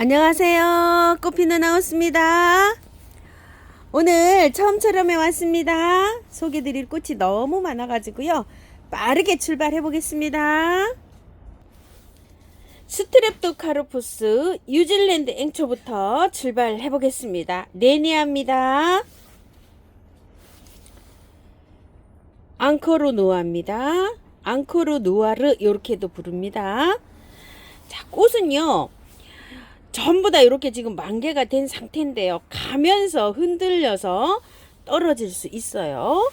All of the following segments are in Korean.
안녕하세요. 꽃피는 하우스입니다. 오늘 처음처럼에 왔습니다. 소개드릴 꽃이 너무 많아가지고요. 빠르게 출발해 보겠습니다. 스트랩토카르푸스 뉴질랜드 앵초부터 출발해 보겠습니다. 레니아입니다. 앙코르 노아입니다. 앙코르 노아르 이렇게도 부릅니다. 자, 꽃은요 전부 다 이렇게 지금 만개가 된 상태인데요. 가면서 흔들려서 떨어질 수 있어요.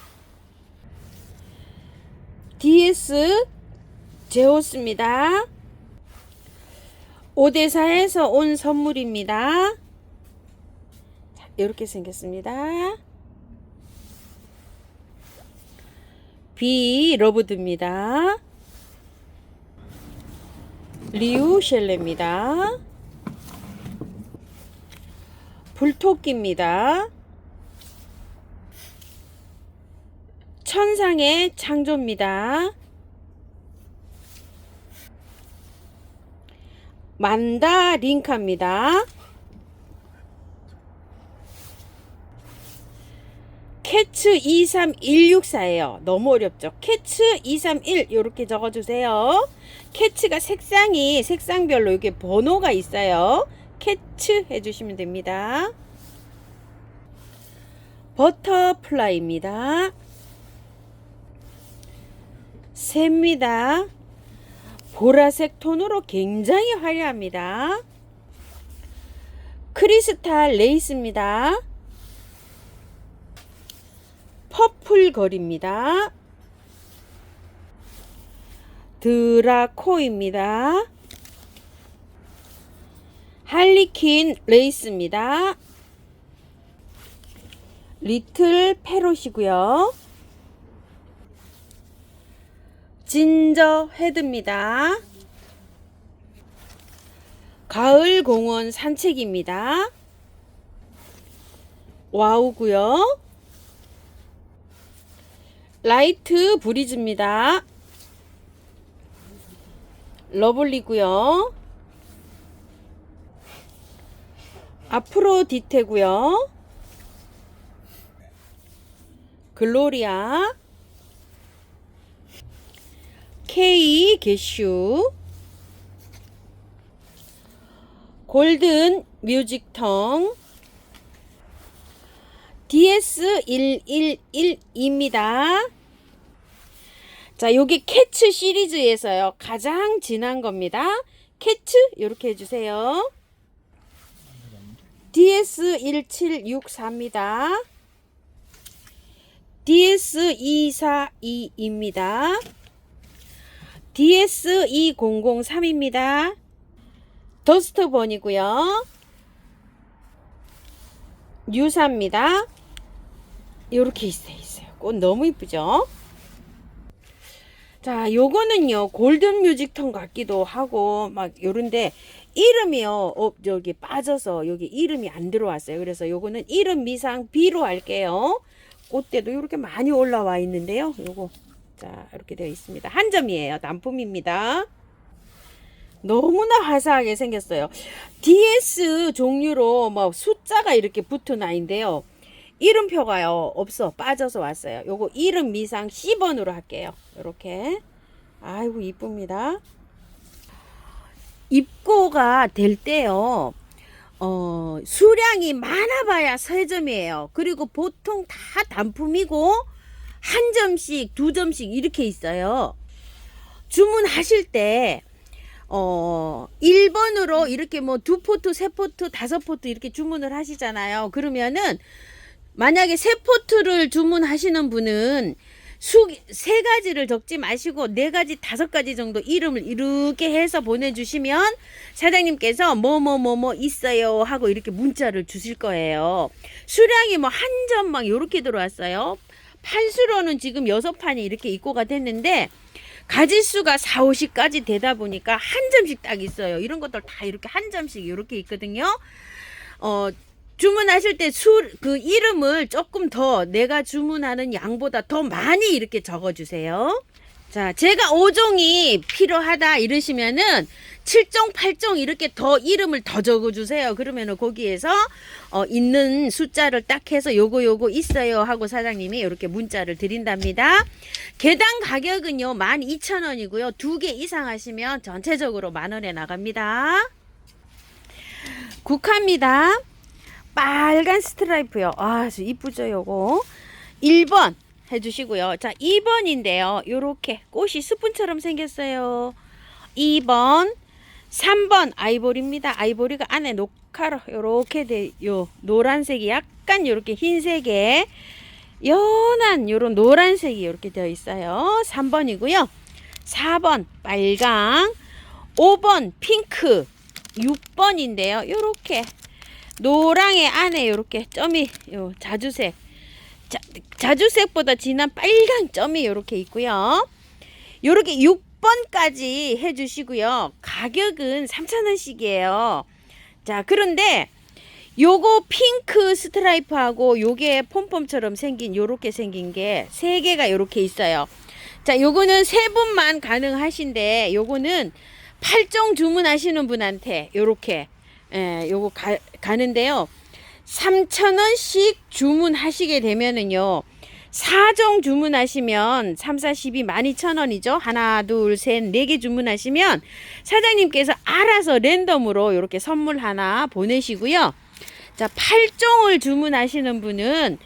DS 제오스입니다. 오데사에서 온 선물입니다. 자, 이렇게 생겼습니다. 비 러브드입니다. 리우 셸레입니다. 불토끼입니다. 천상의 창조입니다. 만다링카입니다. 캐츠 23164예요. 너무 어렵죠? 캐츠 231 이렇게 적어주세요. 캐츠가 색상별로 이렇게 번호가 있어요. 캐츠 해주시면 됩니다. 버터플라이입니다. 새입니다. 보라색 톤으로 굉장히 화려합니다. 크리스탈 레이스입니다. 퍼플걸입니다. 드라코입니다. 할리퀸 레이스입니다. 리틀 페롯이고요. 진저 헤드입니다. 가을 공원 산책입니다. 와우고요. 라이트 브리즈입니다. 러블리고요. 아프로디테고요. 글로리아. K 게슈. 골든 뮤직텅. DS111입니다. 자, 요게 캐츠 시리즈에서요 가장 진한 겁니다. 캐츠 이렇게 해주세요. DS1764입니다. DS242입니다. DS2003입니다. 더스트번이고요. 뉴사입니다. 이렇게 있어요. 꽃 너무 이쁘죠? 자, 요거는요 골든 뮤직톤 같기도 하고 막 요런데 이름이요 여기 빠져서 여기 이름이 안 들어왔어요. 그래서 요거는 이름 미상 B로 할게요. 꽃대도 이렇게 많이 올라와 있는데요. 요거 자 이렇게 되어 있습니다. 한 점이에요. 단품입니다. 너무나 화사하게 생겼어요. DS 종류로 뭐 숫자가 이렇게 붙은 아이인데요. 이름표가요 없어 빠져서 왔어요. 요거 이름 미상 C번으로 할게요. 이렇게 아이고 이쁩니다. 입고가 될 때요 수량이 많아봐야 3점이에요. 그리고 보통 다 단품이고 한 점씩 2점씩 이렇게 있어요. 주문하실 때 1번으로 이렇게 뭐 2포트 3포트 5포트 이렇게 주문을 하시잖아요. 그러면은 만약에 3포트를 주문하시는 분은 3가지를 적지 마시고 4가지 5가지 정도 이름을 이렇게 해서 보내주시면 사장님께서 뭐 있어요 하고 이렇게 문자를 주실 거예요. 수량이 뭐 한 점 막 이렇게 들어왔어요. 판수로는 지금 6판이 이렇게 입고가 됐는데 가지수가 4, 50까지 되다 보니까 한 점씩 딱 있어요. 이런 것들 다 이렇게 한 점씩 이렇게 있거든요. 주문하실 때 그 이름을 조금 더 내가 주문하는 양보다 더 많이 이렇게 적어 주세요. 자, 제가 5종이 필요하다 이러시면은 7종, 8종 이렇게 더 이름을 더 적어주세요. 그러면은 거기에서 있는 숫자를 딱 해서 요거 있어요 하고 사장님이 이렇게 문자를 드린답니다. 개당 가격은요 12,000원이고요. 2개 이상 하시면 전체적으로 만원에 나갑니다. 국화입니다. 빨간 스트라이프요. 아, 이쁘죠 요거. 1번 해주시고요. 자, 2번인데요. 요렇게 꽃이 스푼처럼 생겼어요. 2번, 3번 아이보리입니다. 아이보리가 안에 녹화로 요렇게 돼요. 노란색이 약간 요렇게 흰색에 연한 요런 노란색이 요렇게 되어 있어요. 3번이고요. 4번 빨강, 5번 핑크, 6번인데요. 요렇게 노랑의 안에 요렇게 점이 요 자주색, 자주색보다 진한 빨간 점이 요렇게 있고요. 요렇게 6번까지 해주시고요. 가격은 3,000원씩이에요. 자, 그런데 요거 핑크 스트라이프하고 요게 폼폼처럼 생긴 요렇게 생긴 게 3개가 요렇게 있어요. 자, 요거는 3분만 가능하신데 요거는 8종 주문하시는 분한테 요렇게 요거 가는데요. 3,000원씩 주문하시게 되면은요. 4종 주문하시면 3, 4, 12, 12,000원이죠. 하나, 둘, 셋, 4개 주문하시면 사장님께서 알아서 랜덤으로 이렇게 선물 하나 보내시고요. 자, 8종을 주문하시는 분은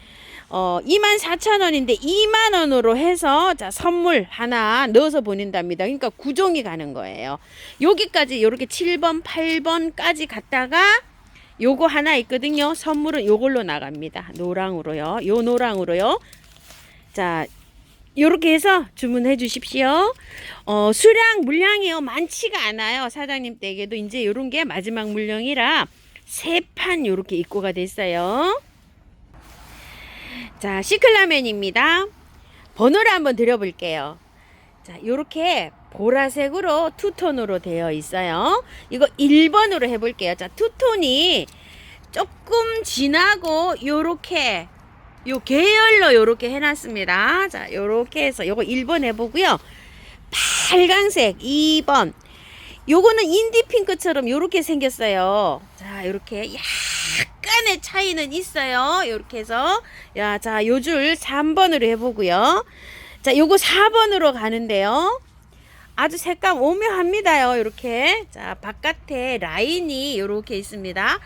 24,000원인데 2만원으로 해서 자, 선물 하나 넣어서 보낸답니다. 그러니까 9종이 가는 거예요. 여기까지 이렇게 7번, 8번까지 갔다가 요거 하나 있거든요. 선물은 요걸로 나갑니다. 노랑으로요. 요 노랑으로요. 자, 요렇게 해서 주문해 주십시오. 수량, 물량이요. 많지가 않아요. 사장님 댁에도 이제 요런 게 마지막 물량이라 3판 요렇게 입고가 됐어요. 자, 시클라멘입니다. 번호를 한번 드려볼게요. 자, 요렇게 보라색으로 투톤으로 되어 있어요. 이거 1번으로 해볼게요. 자, 투톤이 조금 진하고 요렇게 요 계열로 요렇게 해놨습니다. 자, 요렇게 해서 요거 1번 해보고요. 빨강색 2번. 요거는 인디핑크처럼 요렇게 생겼어요. 자, 요렇게 약간의 차이는 있어요. 요렇게 해서 자, 요 줄 3번으로 해보고요. 자, 요거 4번으로 가는데요. 아주 색감 오묘합니다요. 요렇게. 자, 바깥에 라인이 요렇게 있습니다.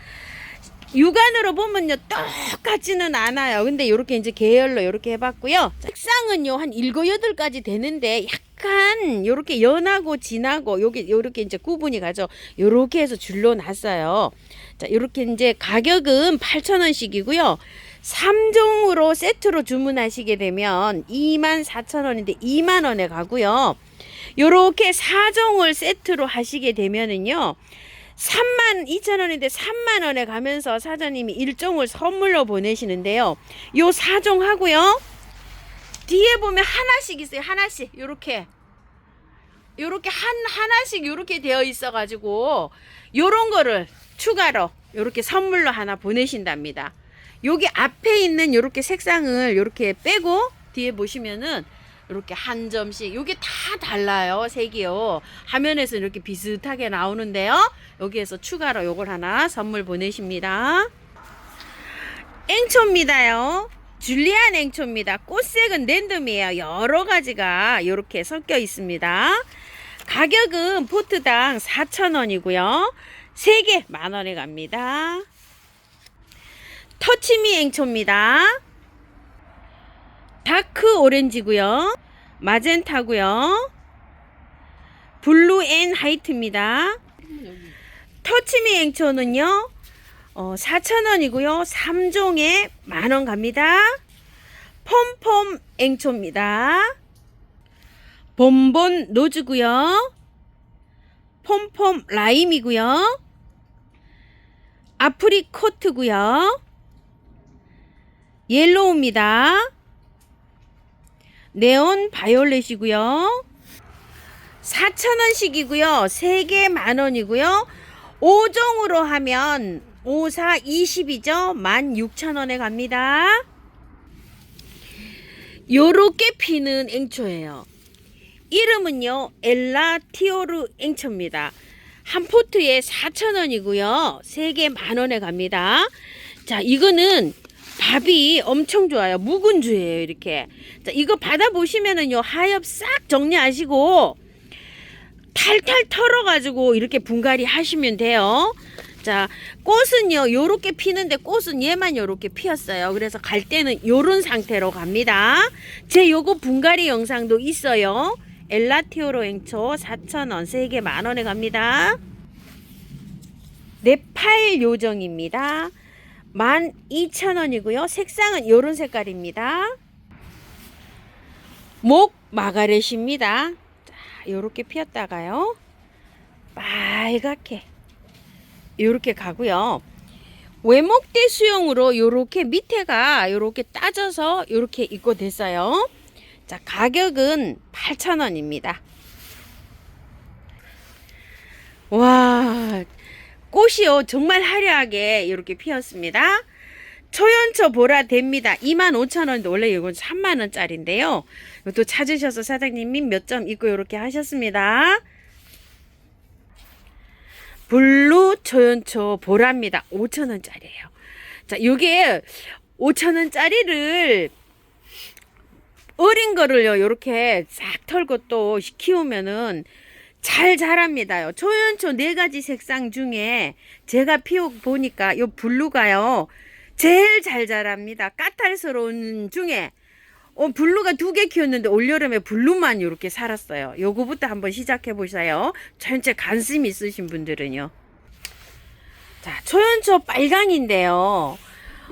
육안으로 보면요 똑같지는 않아요. 근데 요렇게 이제 계열로 요렇게 해봤고요. 색상은요 한 7, 8가지 되는데 약간 요렇게 연하고 진하고 요렇게 이제 구분이 가죠. 요렇게 해서 줄로 놨어요. 자, 요렇게 이제 가격은 8,000원씩이고요. 3종으로 세트로 주문하시게 되면 24,000원인데 2만원에 가고요. 요렇게 4종을 세트로 하시게 되면은요 32,000원인데 3만원에 가면서 사장님이 1종을 선물로 보내시는데요. 요 4종 하고요. 뒤에 보면 하나씩 있어요. 하나씩 요렇게 하나씩 요렇게 되어 있어 가지고 요런 거를 추가로 요렇게 선물로 하나 보내신답니다. 여기 앞에 있는 요렇게 색상을 요렇게 빼고 뒤에 보시면은 이렇게 한 점씩 요게 다 달라요. 색이요. 화면에서 이렇게 비슷하게 나오는데요. 여기에서 추가로 요걸 하나 선물 보내십니다. 앵초입니다요. 줄리안 앵초입니다. 꽃색은 랜덤이에요. 여러 가지가 이렇게 섞여 있습니다. 가격은 포트당 4,000원이고요. 3개 만원에 갑니다. 터치미 앵초입니다. 다크 오렌지고요. 마젠타고요. 블루 앤 화이트입니다. 터치미 앵초는요. 4,000원이고요. 3종에 만원 갑니다. 폼폼 앵초입니다. 본본 노즈고요. 폼폼 라임이고요. 아프리코트고요. 옐로우입니다. 네온 바이올렛이고요. 4,000원씩이고요. 3개 만원이고요. 5종으로 하면 5, 4, 20이죠. 16,000원에 갑니다. 요렇게 피는 앵초예요. 이름은요 엘라티오르 앵초입니다. 한 포트에 4,000원이고요. 3개 만원에 갑니다. 자, 이거는 밥이 엄청 좋아요. 묵은주예요, 이렇게. 자, 이거 받아보시면은요, 하엽 싹 정리하시고, 탈탈 털어가지고 이렇게 분갈이 하시면 돼요. 자, 꽃은요, 요렇게 피는데 꽃은 얘만 요렇게 피었어요. 그래서 갈 때는 요런 상태로 갑니다. 제 요거 분갈이 영상도 있어요. 엘라티오로 앵초 4,000원, 3개 만원에 갑니다. 네팔 요정입니다. 12,000원이고요. 색상은 요런 색깔입니다. 목 마가렛입니다. 자, 요렇게 피었다가요. 빨갛게 요렇게 가고요. 외목대 수용으로 요렇게 밑에가 요렇게 따져서 요렇게 입고 됐어요. 자, 가격은 8,000원입니다. 와, 꽃이요 정말 화려하게 이렇게 피었습니다. 초연초 보라 됩니다. 25,000원인데 원래 이건 3만원짜리인데요. 또 찾으셔서 사장님이 몇 점 있고 이렇게 하셨습니다. 블루 초연초 보라입니다. 5,000원짜리예요. 자, 요게 5,000원짜리를 어린 거를요 요렇게 싹 털고 또 키우면은 잘 자랍니다요. 초연초 4가지 색상 중에 제가 피워 보니까 요 블루가요 제일 잘 자랍니다. 까탈스러운 중에 블루가 2개 키웠는데 올여름에 블루만 이렇게 살았어요. 요거부터 한번 시작해 보세요. 전체 관심 있으신 분들은요. 자, 초연초 빨강인데요.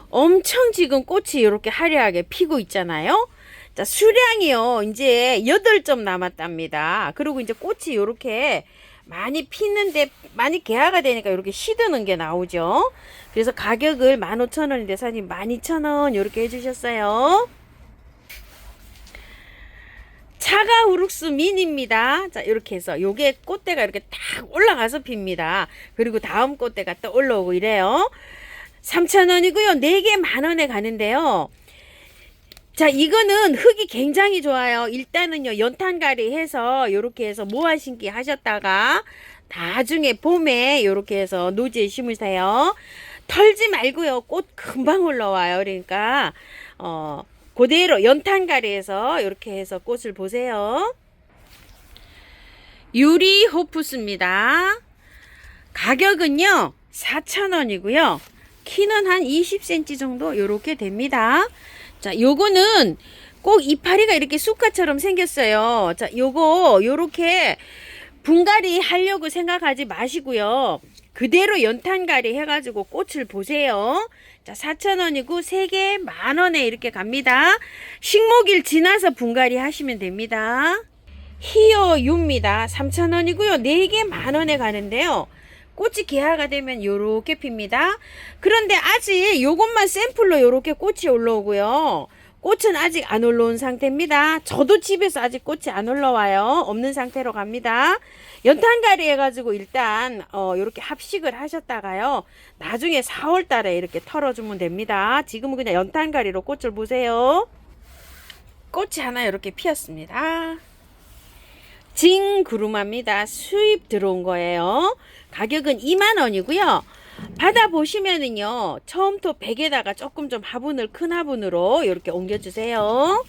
엄청 지금 꽃이 이렇게 화려하게 피고 있잖아요. 자, 수량이요 이제 8점 남았답니다. 그리고 이제 꽃이 이렇게 많이 피는데 많이 개화가 되니까 이렇게 시드는 게 나오죠. 그래서 가격을 15,000원인데 사장님 12,000원 이렇게 해주셨어요. 차가 우룩스 미니입니다. 자, 이렇게 해서 요게 꽃대가 이렇게 딱 올라가서 핍니다. 그리고 다음 꽃대가 또 올라오고 이래요. 3,000원이고요. 4개 만원에 가는데요. 자, 이거는 흙이 굉장히 좋아요. 일단은요, 연탄가리 해서 요렇게 해서 모아 심기 하셨다가 나중에 봄에 요렇게 해서 노지에 심으세요. 털지 말고요. 꽃 금방 올라와요. 그러니까 그대로 연탄가리에서 이렇게 해서 꽃을 보세요. 유리 호프스입니다. 가격은요 4,000원이고요. 키는 한 20cm 정도 이렇게 됩니다. 자, 요거는 꼭 이파리가 이렇게 쑥갓처럼 생겼어요. 자, 요거 요렇게 분갈이 하려고 생각하지 마시고요. 그대로 연탄가리 해가지고 꽃을 보세요. 자, 4,000원이고 3개 만원에 이렇게 갑니다. 식목일 지나서 분갈이 하시면 됩니다. 히어유입니다. 3,000원이고요. 4개 만원에 가는데요. 꽃이 개화가 되면 요렇게 핍니다. 그런데 아직 요것만 샘플로 요렇게 꽃이 올라오고요. 꽃은 아직 안 올라온 상태입니다. 저도 집에서 아직 꽃이 안 올라와요. 없는 상태로 갑니다. 연탄가리 해가지고 일단 요렇게 합식을 하셨다가요. 나중에 4월 달에 이렇게 털어주면 됩니다. 지금은 그냥 연탄가리로 꽃을 보세요. 꽃이 하나 이렇게 피었습니다. 징구루마입니다. 수입 들어온 거예요. 가격은 2만원이고요. 받아보시면은요, 처음부터 100에다가 조금 좀 화분을 큰 화분으로 이렇게 옮겨주세요.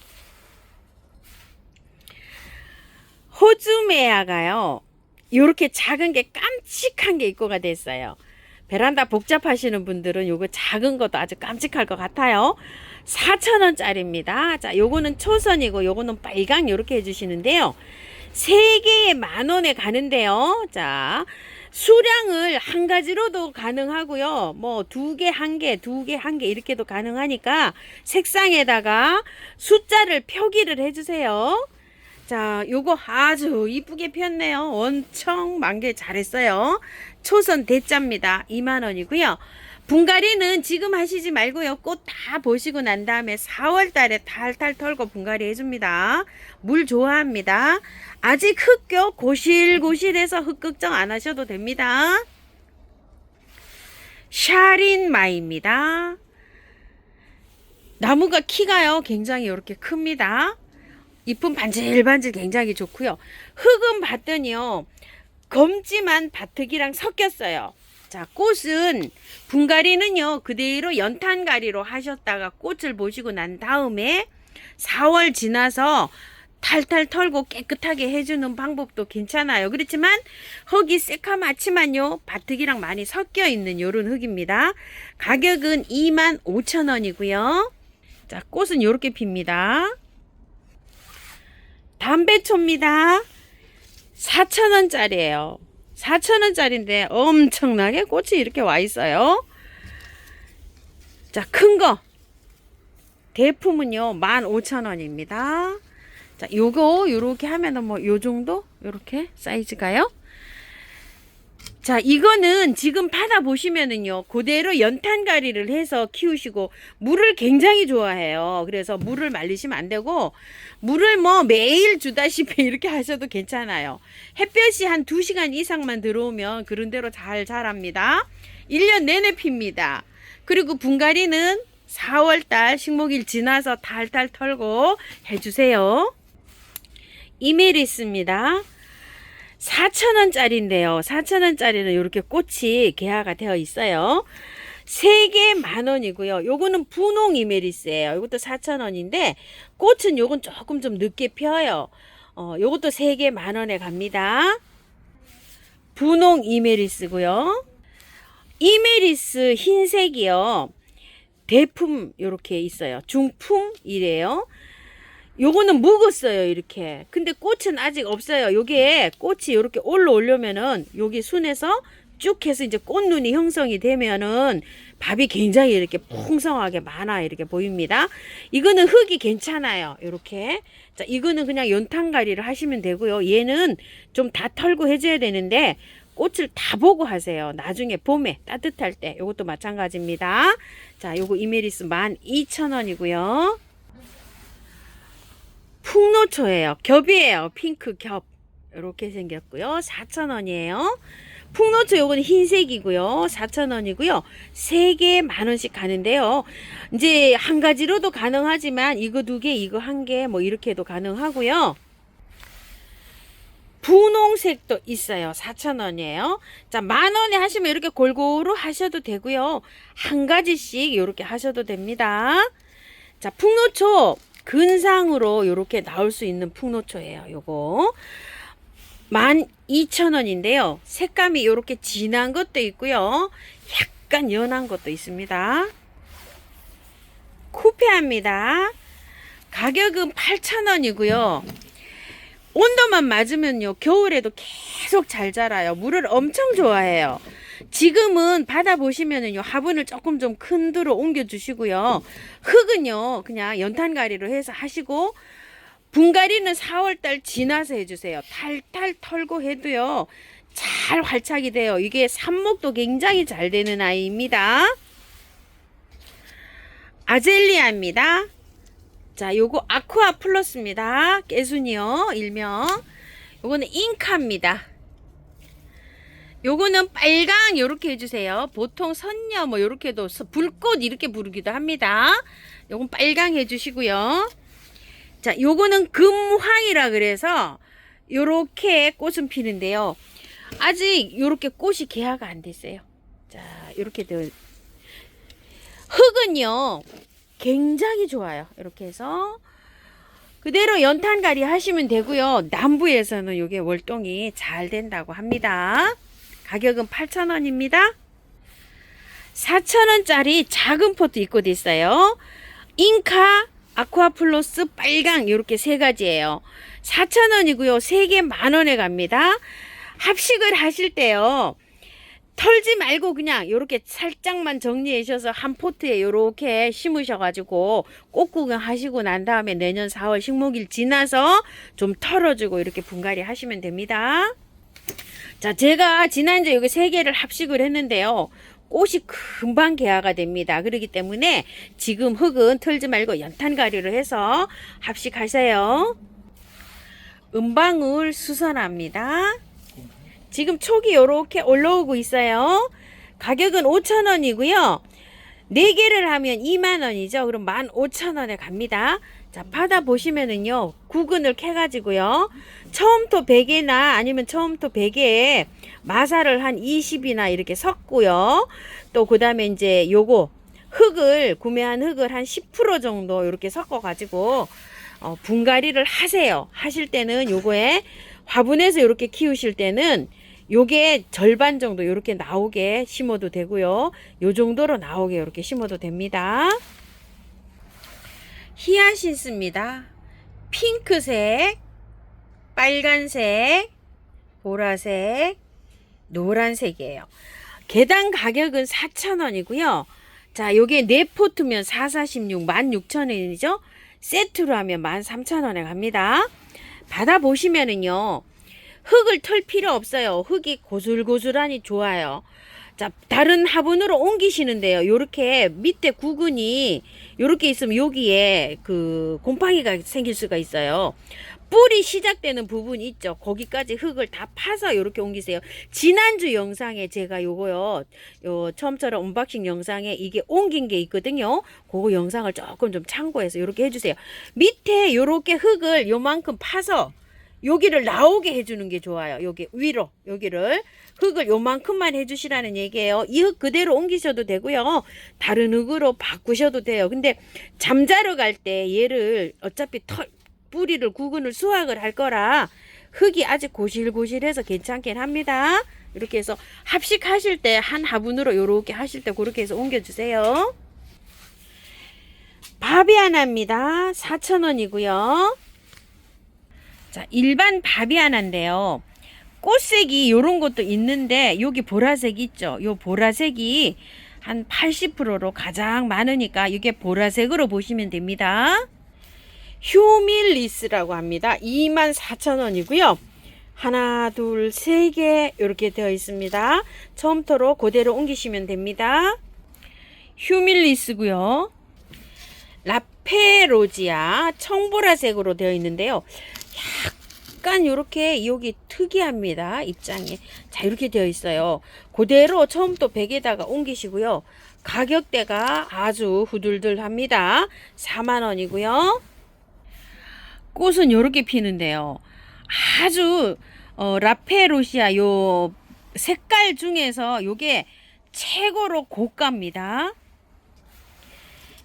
호주메아가요, 이렇게 작은 게 깜찍한 게 입고가 됐어요. 베란다 복잡하시는 분들은 요거 작은 것도 아주 깜찍할 것 같아요. 4,000원짜리입니다. 자, 요거는 초선이고 요거는 빨강 이렇게 해주시는데요. 3개에 만원에 가는데요. 자, 수량을 한 가지로도 가능하고요. 뭐 2개, 1개, 2개, 1개 이렇게도 가능하니까 색상에다가 숫자를 표기를 해주세요. 자, 요거 아주 이쁘게 피었네요. 엄청 만개 잘했어요. 초선 대자입니다. 2만원이고요. 분갈이는 지금 하시지 말고요. 꽃 다 보시고 난 다음에 4월 달에 탈탈 털고 분갈이 해줍니다. 물 좋아합니다. 아직 흙겨 고실고실해서 흙 걱정 안 하셔도 됩니다. 샤린마입니다. 나무가 키가요 굉장히 이렇게 큽니다. 잎은 반질반질 굉장히 좋고요. 흙은 봤더니요 검지만 바트기랑 섞였어요. 자, 꽃은 분갈이는요 그대로 연탄가리로 하셨다가 꽃을 보시고 난 다음에 4월 지나서 탈탈 털고 깨끗하게 해주는 방법도 괜찮아요. 그렇지만 흙이 새카맣지만요 바트기랑 많이 섞여 있는 요런 흙입니다. 가격은 25,000원이고요. 자, 꽃은 요렇게 핍니다. 담배초입니다. 4,000원짜리예요. 4,000원짜리인데 엄청나게 꽃이 이렇게 와 있어요. 자, 큰 거 대품은요 15,000원입니다. 자, 요거 요렇게 하면은 뭐 요 정도 요렇게 사이즈가요. 자, 이거는 지금 받아 보시면은요 그대로 연탄가리를 해서 키우시고 물을 굉장히 좋아해요. 그래서 물을 말리시면 안 되고 물을 뭐 매일 주다시피 이렇게 하셔도 괜찮아요. 햇볕이 한 2시간 이상만 들어오면 그런 대로 잘 자랍니다. 1년 내내 핍니다. 그리고 분갈이는 4월달 식목일 지나서 탈탈 털고 해주세요. 이메리스입니다. 4,000원짜리인데요. 4,000원짜리는 이렇게 꽃이 개화가 되어 있어요. 3개 10,000원이고요. 요거는 분홍 이메리스예요. 이것도 4,000원인데 꽃은 요건 조금 좀 늦게 펴요. 요것도 3개 10,000원에 갑니다. 분홍 이메리스고요. 이메리스 흰색이요. 대품 요렇게 있어요. 중품이래요. 요거는 묵었어요 이렇게. 근데 꽃은 아직 없어요. 요게 꽃이 요렇게 올라오려면은 여기 순에서 쭉 해서 이제 꽃눈이 형성이 되면은 밥이 굉장히 이렇게 풍성하게 많아 이렇게 보입니다. 이거는 흙이 괜찮아요. 요렇게. 자, 이거는 그냥 연탄가리를 하시면 되고요. 얘는 좀 다 털고 해줘야 되는데 꽃을 다 보고 하세요. 나중에 봄에 따뜻할 때. 요것도 마찬가지입니다. 자, 요거 이메리스 12,000원이고요. 풍노초예요. 겹이에요. 핑크 겹. 이렇게 생겼고요. 4,000원이에요. 풍노초 요거는 흰색이고요. 4,000원이고요. 3개 10,000원씩 가는데요. 이제 한 가지로도 가능하지만 이거 2개, 이거 1개 뭐 이렇게 해도 가능하고요. 분홍색도 있어요. 4,000원이에요. 자, 10,000원에 하시면 이렇게 골고루 하셔도 되고요. 한 가지씩 이렇게 하셔도 됩니다. 자, 풍노초 근상으로 이렇게 나올 수 있는 풍노초예요. 요거 12,000원인데요. 색감이 이렇게 진한 것도 있고요. 약간 연한 것도 있습니다. 쿠페합니다. 가격은 8,000원이고요. 온도만 맞으면요 겨울에도 계속 잘 자라요. 물을 엄청 좋아해요. 지금은 받아보시면은요 화분을 조금 좀 큰 데로 옮겨 주시고요. 흙은요 그냥 연탄가리로 해서 하시고 분갈이는 4월달 지나서 해주세요. 탈탈 털고 해도요 잘 활착이 돼요. 이게 삽목도 굉장히 잘 되는 아이입니다. 아젤리아입니다. 자, 요거 아쿠아 플러스입니다. 깨순이요, 일명. 요거는 잉카입니다. 요거는 빨강 요렇게 해주세요. 보통 선녀 뭐 요렇게도 불꽃 이렇게 부르기도 합니다. 요건 빨강 해주시고요. 자, 요거는 금황이라 그래서 요렇게 꽃은 피는데요. 아직 요렇게 꽃이 개화가 안 됐어요. 자, 요렇게 되어 흙은요 굉장히 좋아요. 이렇게 해서 그대로 연탄가리 하시면 되고요. 남부에서는 이게 월동이 잘 된다고 합니다. 가격은 8,000원입니다. 4,000원짜리 작은 포트 입고 있어요. 잉카, 아쿠아플러스, 빨강 이렇게 세 가지예요. 4,000원이고요. 3개 10,000원에 갑니다. 합식을 하실 때요. 털지 말고 그냥 요렇게 살짝만 정리해 주셔서 한 포트에 요렇게 심으셔가지고 꽃 구경하시고 난 다음에 내년 4월 식목일 지나서 좀 털어주고 이렇게 분갈이 하시면 됩니다. 자, 제가 지난주에 여기 3개를 합식을 했는데요. 꽃이 금방 개화가 됩니다. 그렇기 때문에 지금 흙은 털지 말고 연탄가리로 해서 합식하세요. 은방울 수선합니다. 지금 촉이 이렇게 올라오고 있어요. 가격은 5,000원이고요. 4개를 하면 20,000원이죠. 그럼 15,000원에 갑니다. 자, 파다 보시면은요, 구근을 캐가지고요, 처음토 100에나 아니면 처음토 100에 마사를 한 20이나 이렇게 섞고요. 또 그 다음에 이제 요거 흙을, 구매한 흙을 한 10% 정도 이렇게 섞어가지고 분갈이를 하세요. 하실 때는 요거에 화분에서 이렇게 키우실 때는 요게 절반 정도 이렇게 나오게 심어도 되고요. 요 정도로 나오게 이렇게 심어도 됩니다. 히아신스입니다. 핑크색, 빨간색, 보라색, 노란색이에요. 개당 가격은 4,000원이고요. 자, 요게 4포트면 4, 46, 16,000원이죠. 세트로 하면 13,000원에 갑니다. 받아보시면은요, 흙을 털 필요 없어요. 흙이 고슬고슬하니 좋아요. 자, 다른 화분으로 옮기시는데요. 요렇게 밑에 구근이 요렇게 있으면 여기에 그 곰팡이가 생길 수가 있어요. 뿌리 시작되는 부분이 있죠. 거기까지 흙을 다 파서 요렇게 옮기세요. 지난주 영상에 제가 요거요, 처음처럼 언박싱 영상에 이게 옮긴 게 있거든요. 그거 영상을 조금 좀 참고해서 요렇게 해주세요. 밑에 요렇게 흙을 요만큼 파서 여기를 나오게 해주는 게 좋아요. 여기 위로, 여기를 흙을 요만큼만 해주시라는 얘기예요. 이 흙 그대로 옮기셔도 되고요. 다른 흙으로 바꾸셔도 돼요. 근데 잠자러 갈 때 얘를 어차피 뿌리를 구근을 수확을 할 거라 흙이 아직 고실고실해서 괜찮긴 합니다. 이렇게 해서 합식하실 때 한 화분으로 이렇게 하실 때 그렇게 해서 옮겨주세요. 바비아나입니다. 4,000원이고요. 자, 일반 바비아나인데요. 꽃색이 요런 것도 있는데 여기 보라색 있죠. 요 보라색이 한 80%로 가장 많으니까 이게 보라색으로 보시면 됩니다. 휴밀리스라고 합니다. 24,000원이고요. 하나, 둘, 세 개 이렇게 되어 있습니다. 처음부터 그대로 옮기시면 됩니다. 휴밀리스고요. 라페로지아 청보라색으로 되어 있는데요. 약간 이렇게 여기 특이합니다. 입장에. 자, 이렇게 되어 있어요. 그대로 처음부터 100에다가 옮기시고요. 가격대가 아주 후들들합니다. 4만원이고요. 꽃은 이렇게 피는데요. 아주 라페로시아 요 색깔 중에서 요게 최고로 고가입니다.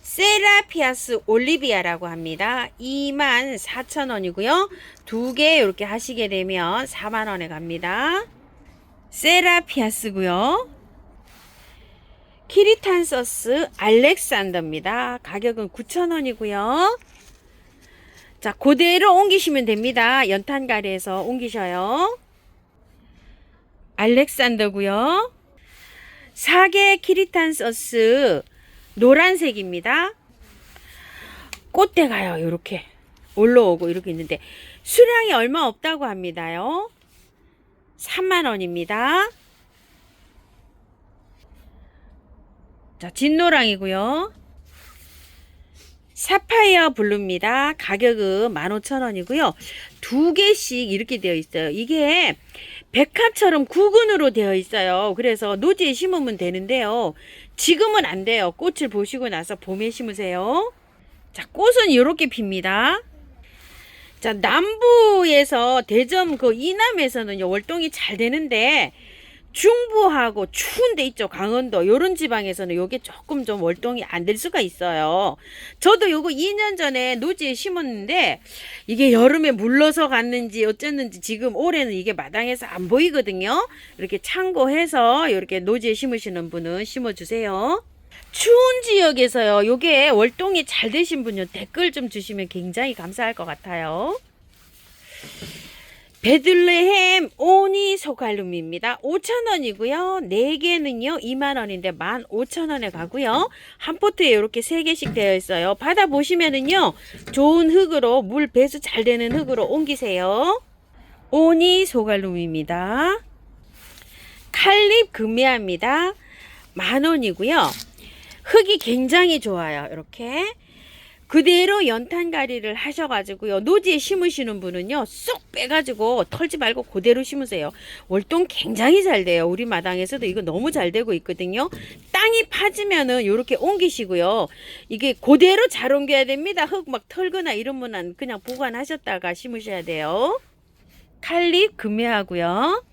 세라피아스 올리비아라고 합니다. 24,000원이고요. 두 개 이렇게 하시게 되면 4만원에 갑니다. 세라피아스고요. 키리탄서스 알렉산더입니다. 가격은 9,000원이고요. 자, 그대로 옮기시면 됩니다. 연탄가리에서 옮기셔요. 알렉산더고요. 사계 키리탄서스 노란색입니다. 꽃대가요. 이렇게 올라오고 이렇게 있는데 수량이 얼마 없다고 합니다요. 3만원입니다. 자, 진노랑이고요. 사파이어 블루입니다. 가격은 15,000원이고요. 두 개씩 이렇게 되어 있어요. 이게 백합처럼 구근으로 되어 있어요. 그래서 노지에 심으면 되는데요. 지금은 안 돼요. 꽃을 보시고 나서 봄에 심으세요. 자, 꽃은 이렇게 핍니다. 자, 남부에서 대전 그 이남에서는 월동이 잘 되는데 중부하고 추운 데 있죠. 강원도 요런 지방에서는 요게 조금 좀 월동이 안 될 수가 있어요. 저도 요거 2년 전에 노지에 심었는데 이게 여름에 물러서 갔는지 어쨌는지 지금 올해는 이게 마당에서 안 보이거든요. 이렇게 참고해서 이렇게 노지에 심으시는 분은 심어주세요. 추운 지역에서요, 요게 월동이 잘 되신 분요 댓글 좀 주시면 굉장히 감사할 것 같아요. 베들레헴 오니 소갈룸입니다. 5,000원이고요. 4개는요 2만원인데 15,000원에 가고요. 한 포트에 이렇게 3개씩 되어 있어요. 받아보시면은요 좋은 흙으로 물 배수 잘 되는 흙으로 옮기세요. 오니 소갈룸입니다. 칼립 금메아입니다. 10,000원이고요. 흙이 굉장히 좋아요. 이렇게 그대로 연탄가리를 하셔가지고요. 노지에 심으시는 분은요. 쏙 빼가지고 털지 말고 그대로 심으세요. 월동 굉장히 잘 돼요. 우리 마당에서도 이거 너무 잘 되고 있거든요. 땅 땅이 파지면은 요렇게 옮기시고요. 이게 그대로 잘 옮겨야 됩니다. 흙 막 털거나 이러면은 그냥 보관하셨다가 심으셔야 돼요. 칼립 금매하고요.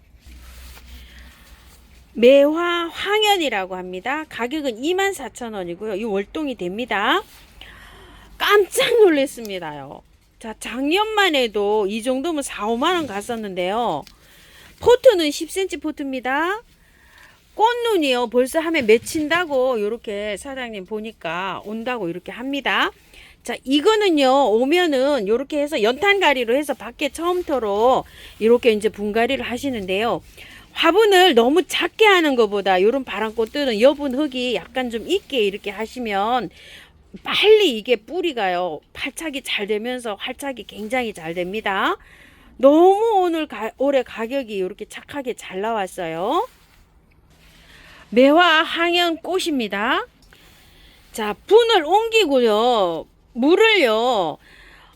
매화 황현이라고 합니다. 가격은 24,000원이고요. 이 월동이 됩니다. 깜짝 놀랐습니다요. 자, 작년만 해도 이 정도면 4, 5만원 갔었는데요. 포트는 10cm 포트입니다. 꽃눈이요. 벌써 하면 맺힌다고 요렇게 사장님 보니까 온다고 이렇게 합니다. 자, 이거는요, 오면은 요렇게 해서 연탄가리로 해서 밖에 처음터로 이렇게 이제 분갈이를 하시는데요. 화분을 너무 작게 하는 것보다 요런 바람꽃들은 여분 흙이 약간 좀 있게 이렇게 하시면 빨리 이게 뿌리가요, 활착이 잘 되면서 활착이 굉장히 잘 됩니다. 너무 올해 가격이 이렇게 착하게 잘 나왔어요. 매화 항연 꽃입니다. 자, 분을 옮기고요. 물을요,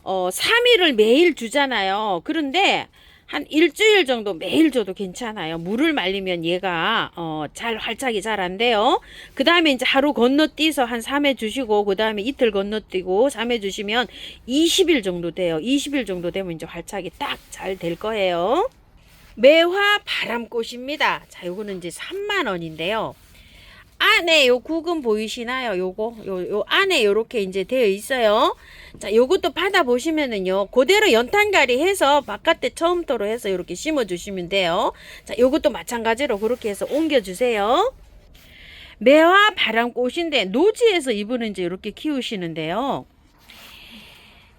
3일을 매일 주잖아요. 그런데 한 일주일 정도 매일 줘도 괜찮아요. 물을 말리면 얘가 잘 활착이 잘 안 돼요. 그 다음에 이제 하루 건너뛰어서 한 3회 주시고, 그 다음에 이틀 건너뛰고 3회 주시면 20일 정도 돼요. 20일 정도 되면 이제 활착이 딱 잘 될 거예요. 매화 바람꽃입니다. 자, 요거는 이제 3만원인데요. 안에 요 구근 보이시나요? 요 안에 요렇게 이제 되어 있어요. 자, 요것도 받아 보시면은요, 그대로 연탄가리 해서 바깥에 처음부터 해서 이렇게 심어 주시면 돼요. 자, 요것도 마찬가지로 그렇게 해서 옮겨 주세요. 매화 바람꽃인데 노지에서 이분은 이제 이렇게 키우시는데요.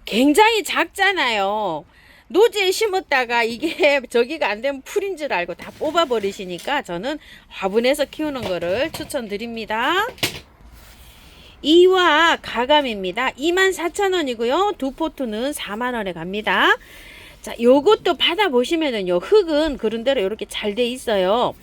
굉장히 작잖아요. 노지에 심었다가 이게 저기가 안 되면 풀인 줄 알고 다 뽑아 버리시니까 저는 화분에서 키우는 거를 추천드립니다. 이와 가감입니다. 24,000원이고요. 두 포트는 4만원에 갑니다. 자, 요것도 받아 보시면은요, 흙은 그런 대로 이렇게 잘 돼 있어요.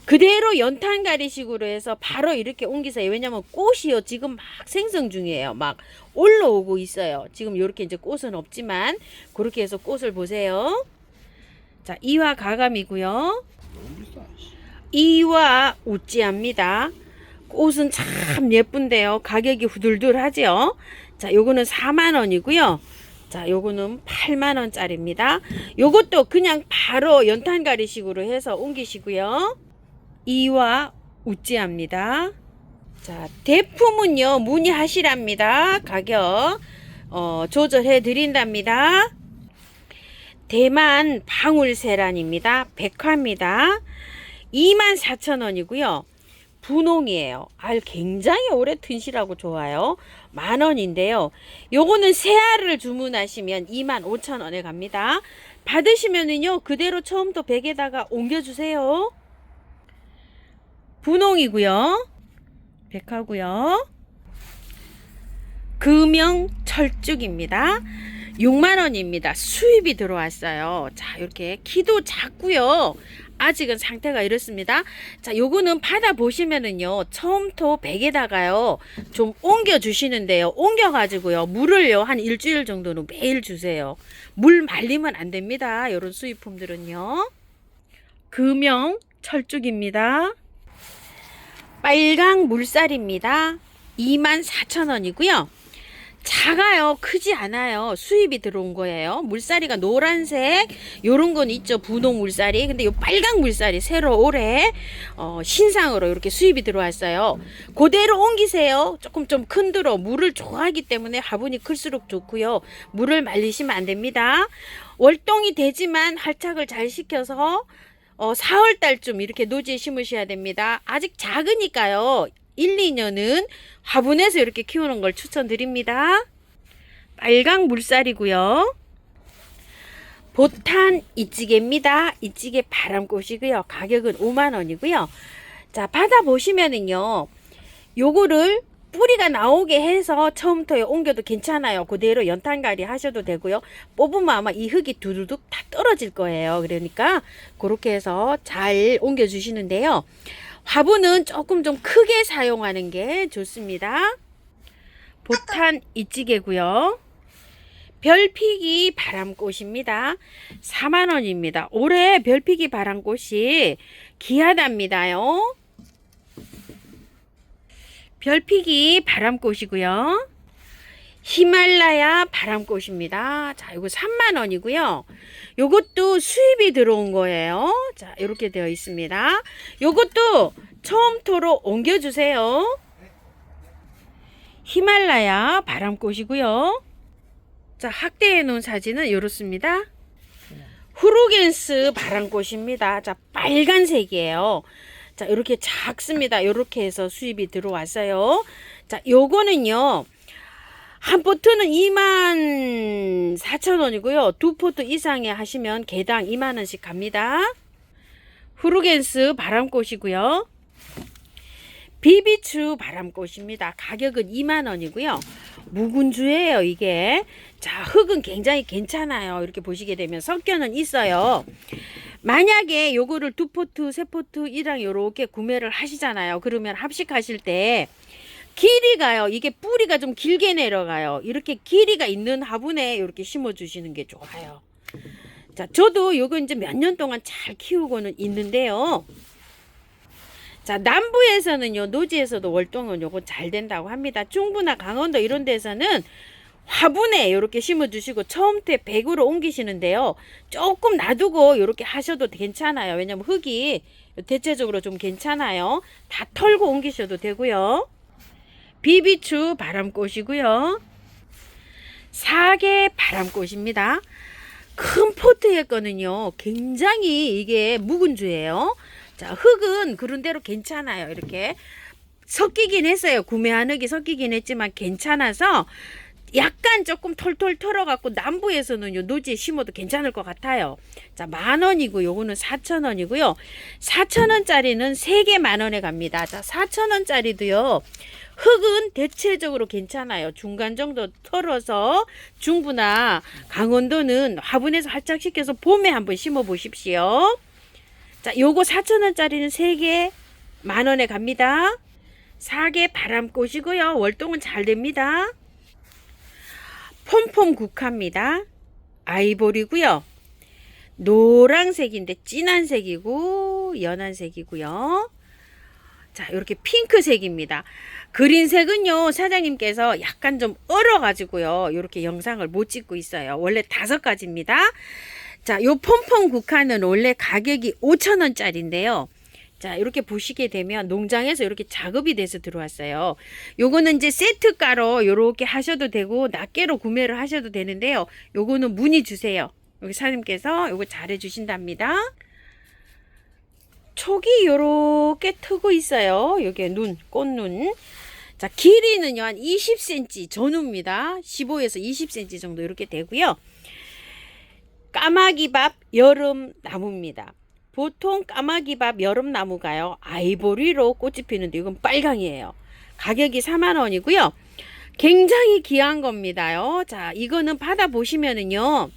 그대로 연탄가리식으로 해서 바로 이렇게 옮기세요. 왜냐면 꽃이요, 지금 막 생성 중이에요. 막 올라오고 있어요. 지금 이렇게 이제 꽃은 없지만 그렇게 해서 꽃을 보세요. 자, 이와 가감이고요. 이와 우찌합니다. 꽃은 참 예쁜데요. 가격이 후들들하죠. 자, 요거는 4만원이고요. 자, 요거는 8만원짜리입니다. 요것도 그냥 바로 연탄가리식으로 해서 옮기시고요. 이와 우찌합니다. 자, 대품은요, 문의하시랍니다. 가격 조절해 드린답니다. 대만 방울세란입니다. 백화입니다. 24,000원이고요. 분홍이에요. 알 굉장히 오래 튼실하고 좋아요. 만원인데요. 요거는 새 알을 주문하시면 25,000원에 갑니다. 받으시면은요, 그대로 처음부터 백에다가 옮겨주세요. 분홍이고요. 백화고요. 금영 철쭉입니다. 6만원입니다. 수입이 들어왔어요. 자, 이렇게 키도 작고요. 아직은 상태가 이렇습니다. 자, 요거는 받아 보시면은요, 처음부터 백에다가요 좀 옮겨 주시는데요, 옮겨 가지고요 물을요 한 일주일 정도는 매일 주세요. 물 말리면 안 됩니다. 요런 수입품들은요. 금영 철쭉입니다. 빨강 물살입니다. 24,000원이고요. 작아요. 크지 않아요. 수입이 들어온 거예요. 물살이가 노란색 요런 건 있죠. 분홍 물살이. 근데 요 빨강 물살이 새로 올해 신상으로 이렇게 수입이 들어왔어요. 그대로 옮기세요. 조금 좀 큰 들어. 물을 좋아하기 때문에 화분이 클수록 좋고요. 물을 말리시면 안 됩니다. 월동이 되지만 활착을 잘 시켜서 4월 달쯤 이렇게 노지에 심으셔야 됩니다. 아직 작으니까요. 1, 2년은 화분에서 이렇게 키우는 걸 추천드립니다. 빨강 물살이고요. 보탄 이찌개입니다. 이찌개 바람꽃이고요. 가격은 5만원이고요. 자, 받아보시면은요, 요거를 뿌리가 나오게 해서 처음부터 옮겨도 괜찮아요. 그대로 연탄가리 하셔도 되고요. 뽑으면 아마 이 흙이 두두둑 다 떨어질 거예요. 그러니까 그렇게 해서 잘 옮겨 주시는데요. 화분은 조금 좀 크게 사용하는 게 좋습니다. 보탄 이찌개고요. 별피기 바람꽃입니다. 4만원입니다. 올해 별피기 바람꽃이 귀하답니다요. 별피기 바람꽃이고요. 히말라야 바람꽃입니다. 자, 이거 3만원이고요. 요것도 수입이 들어온 거예요. 자, 이렇게 되어 있습니다. 요것도 처음토로 옮겨주세요. 히말라야 바람꽃이고요. 자, 확대해 놓은 사진은 이렇습니다. 후루겐스 바람꽃입니다. 자, 빨간색이에요. 자, 이렇게 작습니다. 이렇게 해서 수입이 들어왔어요. 자, 요거는요. 한 포트는 24,000원이고요. 두 포트 이상에 하시면 개당 2만원씩 갑니다. 후루겐스 바람꽃이고요. 비비추 바람꽃입니다. 가격은 2만원이고요. 묵은주예요, 이게. 자, 흙은 굉장히 괜찮아요. 이렇게 보시게 되면 섞여는 있어요. 만약에 요거를 두 포트, 세 포트이랑 요렇게 구매를 하시잖아요. 그러면 합식하실 때 길이가요. 이게 뿌리가 좀 길게 내려가요. 이렇게 길이가 있는 화분에 이렇게 심어 주시는 게 좋아요. 자, 저도 요거 이제 몇 년 동안 잘 키우고는 있는데요. 자, 남부에서는요, 노지에서도 월동은 요거 잘 된다고 합니다. 중부나 강원도 이런 데서는 화분에 이렇게 심어 주시고 처음부터 100으로 옮기시는데요. 조금 놔두고 이렇게 하셔도 괜찮아요. 왜냐면 흙이 대체적으로 좀 괜찮아요. 다 털고 옮기셔도 되고요. 비비추 바람꽃이고요. 사계 바람꽃입니다. 큰 포트의 거는요, 굉장히 이게 묵은주예요. 자, 흙은 그런 대로 괜찮아요. 이렇게 섞이긴 했어요. 구매한 흙이 섞이긴 했지만 괜찮아서 약간 조금 털털 털어갖고 남부에서는요, 노지에 심어도 괜찮을 것 같아요. 자, 10,000원이고 요거는 4,000원이고요. 4,000원짜리는 3개 10,000원에 갑니다. 자, 4,000원짜리도요. 흙은 대체적으로 괜찮아요. 중간 정도 털어서 중부나 강원도는 화분에서 활짝 식혀서 봄에 한번 심어 보십시오. 자, 요거 4,000원짜리는 3개 10,000원에 갑니다. 4개 바람꽃이고요. 월동은 잘 됩니다. 폼폼 국화입니다. 아이보리고요. 노란색인데 진한 색이고 연한 색이고요. 자, 이렇게 핑크색입니다. 그린색은요, 사장님께서 약간 좀 얼어가지고요, 이렇게 영상을 못 찍고 있어요. 원래 5가지입니다. 자, 요 폼폼 국화는 원래 가격이 5,000원짜리인데요. 자, 이렇게 보시게 되면 농장에서 이렇게 작업이 돼서 들어왔어요. 요거는 이제 세트가로 이렇게 하셔도 되고 낱개로 구매를 하셔도 되는데요. 요거는 문의 주세요. 여기 사장님께서 요거 잘해 주신답니다. 촉이 요렇게 트고 있어요. 요게 눈, 꽃눈. 자, 길이는요, 한 20cm 전후입니다. 15에서 20cm 정도 이렇게 되고요. 까마귀밥 여름 나무입니다. 보통 까마귀밥 여름 나무가요, 아이보리로 꽃이 피는데 이건 빨강이에요. 가격이 40,000원이고요. 굉장히 귀한 겁니다요. 자, 이거는 받아보시면은요,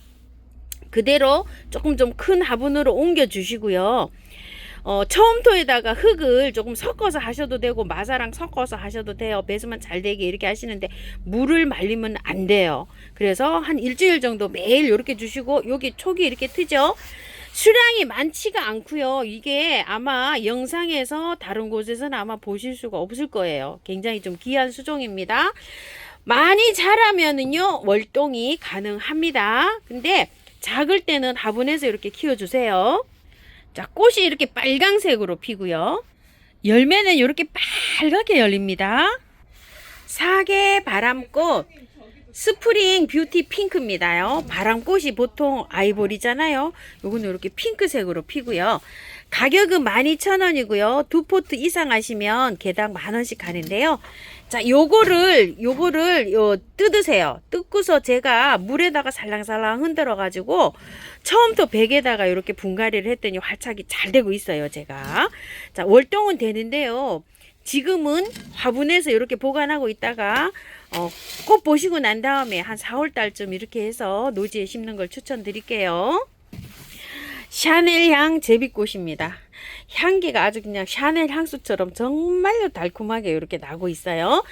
그대로 조금 좀 큰 화분으로 옮겨 주시고요. 처음토에다가 흙을 조금 섞어서 하셔도 되고 마사랑 섞어서 하셔도 돼요. 배수만 잘 되게 이렇게 하시는데 물을 말리면 안 돼요. 그래서 한 일주일 정도 매일 이렇게 주시고, 여기 촉이 이렇게 트죠. 수량이 많지가 않고요. 이게 아마 영상에서 다른 곳에서는 아마 보실 수가 없을 거예요. 굉장히 좀 귀한 수종입니다. 많이 자라면은요, 월동이 가능합니다. 근데 작을 때는 화분에서 이렇게 키워주세요. 자, 꽃이 이렇게 빨강색으로 피고요. 열매는 이렇게 빨갛게 열립니다. 사계 바람꽃 스프링 뷰티 핑크입니다요. 바람꽃이 보통 아이보리잖아요. 요거는 이렇게 핑크색으로 피고요. 가격은 12,000원이고요. 두 포트 이상 하시면 개당 10,000원씩 가는데요. 자, 요거를 뜯으세요. 뜯고서 제가 물에다가 살랑살랑 흔들어 가지고 처음부터 팩에다가 이렇게 분갈이를 했더니 활착이 잘 되고 있어요, 제가. 자, 월동은 되는데요. 지금은 화분에서 이렇게 보관하고 있다가 꽃 보시고 난 다음에 한 4월 달쯤 이렇게 해서 노지에 심는 걸 추천드릴게요. 샤넬향 제비꽃입니다. 향기가 아주 그냥 샤넬 향수처럼 정말로 달콤하게 이렇게 나고 있어요.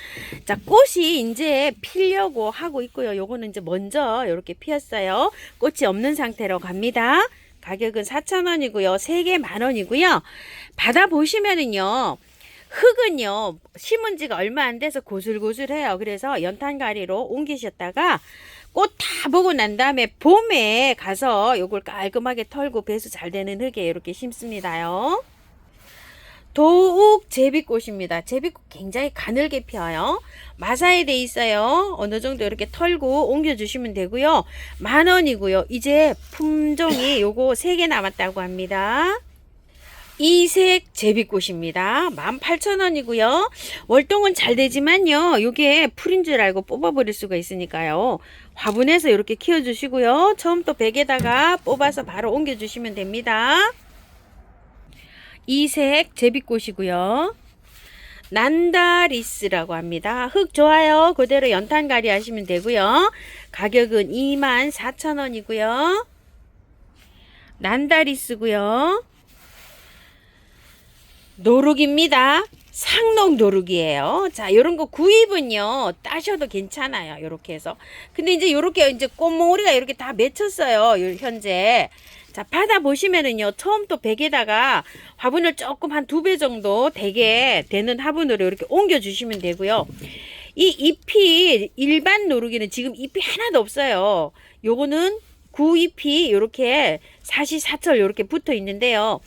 자, 꽃이 이제 피려고 하고 있고요. 요거는 이제 먼저 이렇게 피었어요. 꽃이 없는 상태로 갑니다. 가격은 4,000원이고요. 3개 10,000원이고요. 받아보시면은요, 흙은요 심은 지가 얼마 안 돼서 고슬고슬해요. 그래서 연탄가리로 옮기셨다가 꽃 다 보고 난 다음에 봄에 가서 요걸 깔끔하게 털고 배수 잘 되는 흙에 이렇게 심습니다요. 도욱 제비꽃입니다. 제비꽃 굉장히 가늘게 피어요. 마사에 돼 있어요. 어느 정도 이렇게 털고 옮겨주시면 되고요. 10,000원이고요. 이제 품종이 요거 3개 남았다고 합니다. 이색 제비꽃입니다. 18,000원이고요. 월동은 잘 되지만요. 요게 풀인 줄 알고 뽑아버릴 수가 있으니까요. 화분에서 이렇게 키워주시고요. 처음부터 백에다가 뽑아서 바로 옮겨주시면 됩니다. 이색 제비꽃이고요. 난다리스라고 합니다. 흙 좋아요. 그대로 연탄가리 하시면 되고요. 가격은 24,000원이고요. 난다리스고요. 노룩입니다. 상록 노룩이에요. 자, 요런 거 구입은요, 따셔도 괜찮아요. 요렇게 해서. 근데 이제 요렇게 이제 꽃몽오리가 이렇게 다 맺혔어요. 현재. 자, 받아보시면은요, 처음부터 백에다가 화분을 조금 한 2배 정도 되게 되는 화분으로 이렇게 옮겨주시면 되고요. 이 잎이 일반 노루기는 지금 잎이 하나도 없어요. 요거는 구잎이 이렇게 사시사철 이렇게 붙어 있는데요.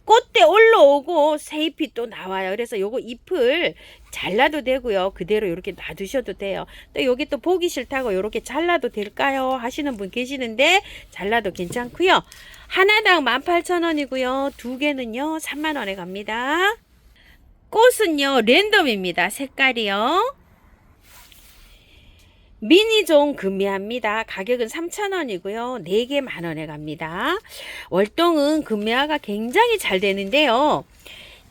꽃대 올라오고 새 잎이 또 나와요. 그래서 요거 잎을 잘라도 되고요. 그대로 이렇게 놔두셔도 돼요. 또 여기 또 보기 싫다고 이렇게 잘라도 될까요? 하시는 분 계시는데 잘라도 괜찮고요. 하나당 18,000원이고요. 2개는요 30,000원에 갑니다. 꽃은요 랜덤입니다. 색깔이요. 미니종 금매합니다. 가격은 3,000원이고요. 4개 10,000원에 갑니다. 월동은 금매화가 굉장히 잘 되는데요.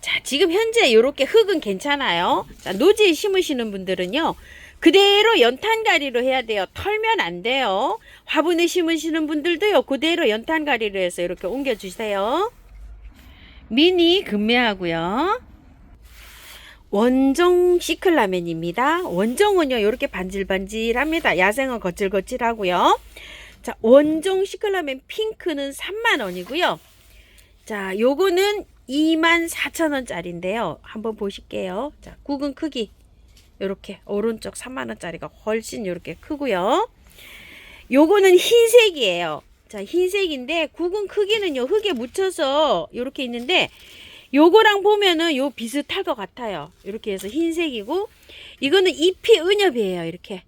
자, 지금 현재 이렇게 흙은 괜찮아요. 자, 노지에 심으시는 분들은요. 그대로 연탄가리로 해야 돼요. 털면 안 돼요. 화분에 심으시는 분들도요. 그대로 연탄가리로 해서 이렇게 옮겨주세요. 미니 금매하고요. 원종 시클라멘입니다. 원종은요 이렇게 반질반질합니다. 야생은 거칠거칠하고요. 자, 원종 시클라멘 핑크는 30,000원이고요. 자, 요거는 24,000원짜리인데요. 한번 보실게요. 자, 국은 크기 요렇게 오른쪽 30,000원짜리가 훨씬 요렇게 크고요. 요거는 흰색이에요. 자, 흰색인데 국은 크기는요 흙에 묻혀서 요렇게 있는데 요거랑 보면은 요 비슷할 것 같아요. 이렇게 해서 흰색이고 이거는 잎이 은엽이에요. 이렇게.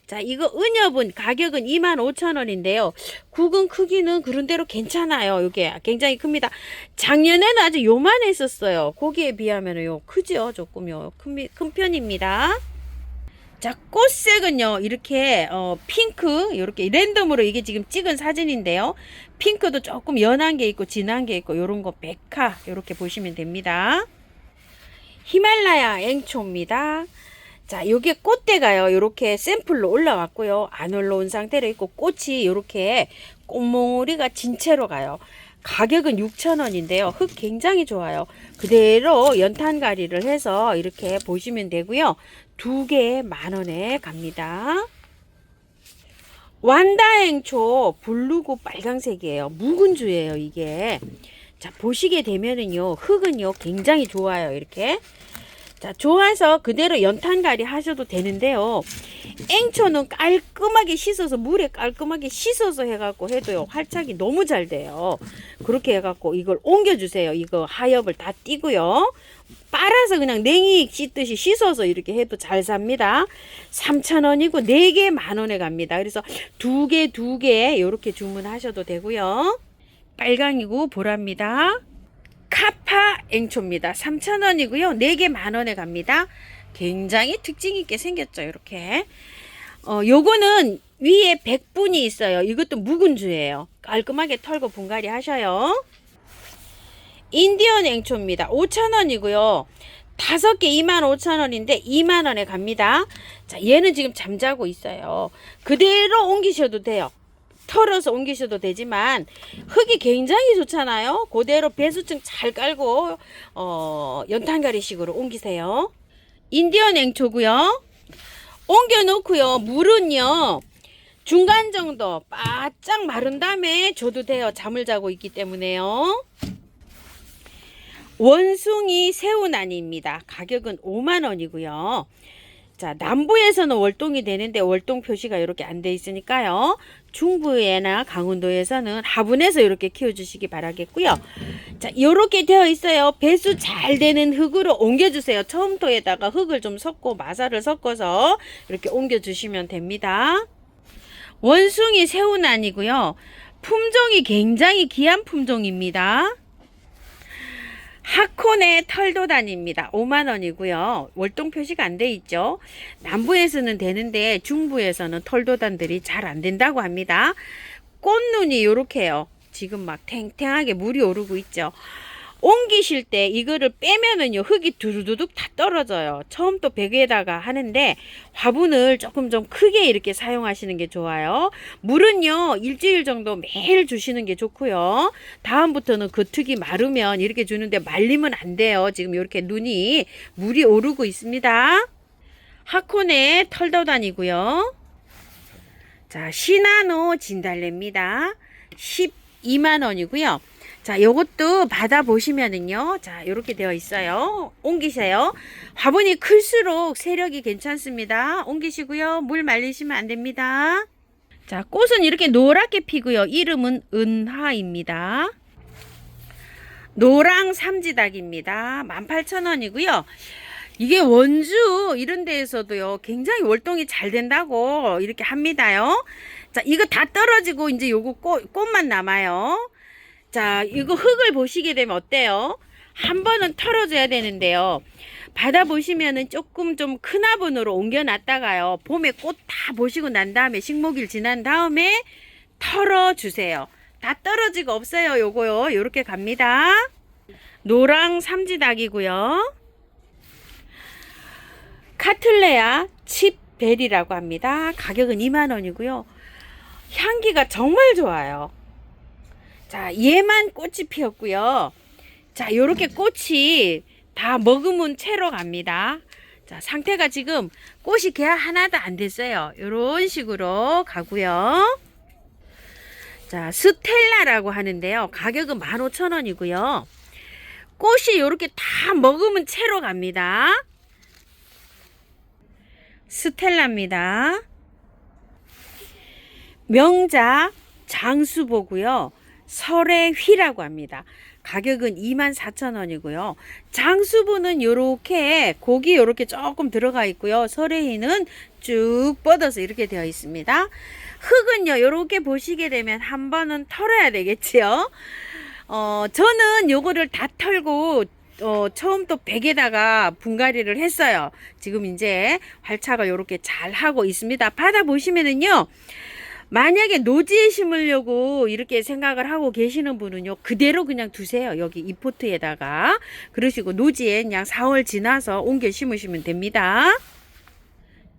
자, 이거 은엽은 가격은 25,000원인데요. 국은 크기는 그런대로 괜찮아요. 이게 굉장히 큽니다. 작년에는 아주 요만했었어요. 거기에 비하면 요 크죠. 조금요. 큰 편입니다. 자, 꽃색은요 이렇게 핑크 이렇게 랜덤으로 이게 지금 찍은 사진인데요. 핑크도 조금 연한 게 있고 진한 게 있고 요런 거 백화 이렇게 보시면 됩니다. 히말라야 앵초입니다. 자, 요게 꽃대가요 이렇게 샘플로 올라왔고요. 안 올라온 상태로 있고 꽃이 이렇게 꽃몽오리가 진채로 가요. 가격은 6,000원인데요. 흙 굉장히 좋아요. 그대로 연탄가리를 해서 이렇게 보시면 되고요. 2개 10,000원에 갑니다. 완다행초 블루고 빨강색이에요. 묵은주예요 이게. 자, 보시게 되면은요 흙은요 굉장히 좋아요. 이렇게. 자, 좋아서 그대로 연탄가리 하셔도 되는데요. 앵초는 깔끔하게 씻어서 물에 깔끔하게 씻어서 해갖고 해도요 활착이 너무 잘 돼요. 그렇게 해갖고 이걸 옮겨주세요. 이거 하엽을 다 띄고요. 빨아서 그냥 냉이 씻듯이 씻어서 이렇게 해도 잘 삽니다. 3,000원이고 4개 10,000원에 갑니다. 그래서 2개 이렇게 주문하셔도 되고요. 빨강이고 보랍니다. 카파 앵초입니다. 3,000원이고요. 4개 10,000원에 갑니다. 굉장히 특징 있게 생겼죠. 이렇게. 요거는 위에 백분이 있어요. 이것도 묵은주예요. 깔끔하게 털고 분갈이 하셔요. 인디언 앵초입니다. 5,000원이고요. 5개 25,000원인데 20,000원에 갑니다. 자, 얘는 지금 잠자고 있어요. 그대로 옮기셔도 돼요. 털어서 옮기셔도 되지만 흙이 굉장히 좋잖아요. 그대로 배수층 잘 깔고 연탄가리식으로 옮기세요. 인디언 앵초고요. 옮겨 놓고요. 물은요 중간 정도 바짝 마른 다음에 줘도 돼요. 잠을 자고 있기 때문에요. 원숭이 새우난입니다. 가격은 5만 원이고요. 자, 남부에서는 월동이 되는데 월동 표시가 이렇게 안 돼 있으니까요. 중부에나 강원도에서는 화분에서 이렇게 키워주시기 바라겠고요. 자, 이렇게 되어 있어요. 배수 잘 되는 흙으로 옮겨주세요. 처음토에다가 흙을 좀 섞고 마사를 섞어서 이렇게 옮겨주시면 됩니다. 원숭이 새우난이고요. 품종이 굉장히 귀한 품종입니다. 하코네 털도단입니다. 5만 원이고요. 월동 표시가 안 돼 있죠. 남부에서는 되는데 중부에서는 털도단들이 잘 안 된다고 합니다. 꽃눈이 요렇게요. 지금 막 탱탱하게 물이 오르고 있죠. 옮기실 때 이거를 빼면은요 흙이 두루두둑 다 떨어져요. 처음 또 베개에다가 하는데 화분을 조금 좀 크게 이렇게 사용하시는 게 좋아요. 물은요 일주일 정도 매일 주시는 게 좋고요. 다음부터는 겉흙이 마르면 이렇게 주는데 말리면 안 돼요. 지금 이렇게 눈이 물이 오르고 있습니다. 하코네 털도단이고요. 자, 시나노 진달래입니다. 12만 원이고요. 자, 요것도 받아보시면은요. 자, 요렇게 되어 있어요. 옮기세요. 화분이 클수록 세력이 괜찮습니다. 옮기시고요. 물 말리시면 안 됩니다. 자, 꽃은 이렇게 노랗게 피고요. 이름은 은하입니다. 노랑 삼지닭입니다. 18,000원이고요. 이게 원주 이런 데에서도요. 굉장히 월동이 잘 된다고 이렇게 합니다요. 자, 이거 다 떨어지고 이제 요거 꽃만 남아요. 자, 이거 흙을 보시게 되면 어때요? 한 번은 털어줘야 되는데요. 받아보시면은 조금 좀 큰 화분으로 옮겨놨다가요. 봄에 꽃 다 보시고 난 다음에 식목일 지난 다음에 털어주세요. 다 떨어지고 없어요. 요거요. 요렇게 갑니다. 노랑 삼지닭이고요. 카틀레아 칩벨이라고 합니다. 가격은 2만 원이고요. 향기가 정말 좋아요. 자, 얘만 꽃이 피었고요. 자, 요렇게 꽃이 다 머금은 채로 갑니다. 자, 상태가 지금 꽃이 개 하나도 안 됐어요. 요런 식으로 가고요. 자, 스텔라라고 하는데요. 가격은 15,000원이고요. 꽃이 요렇게 다 머금은 채로 갑니다. 스텔라입니다. 명자 장수보고요. 설의 휘라고 합니다. 가격은 24,000원이고요. 장수보는 요렇게 고기 요렇게 조금 들어가 있고요. 설의 휘는 쭉 뻗어서 이렇게 되어 있습니다. 흙은요 요렇게 보시게 되면 한 번은 털어야 되겠지요. 저는 요거를 다 털고 처음 또 백에다가 분갈이를 했어요. 지금 이제 활착을 요렇게 잘 하고 있습니다. 받아보시면은요. 만약에 노지에 심으려고 이렇게 생각을 하고 계시는 분은요. 그대로 그냥 두세요. 여기 이 포트에다가. 그러시고 노지에 그냥 4월 지나서 옮겨 심으시면 됩니다.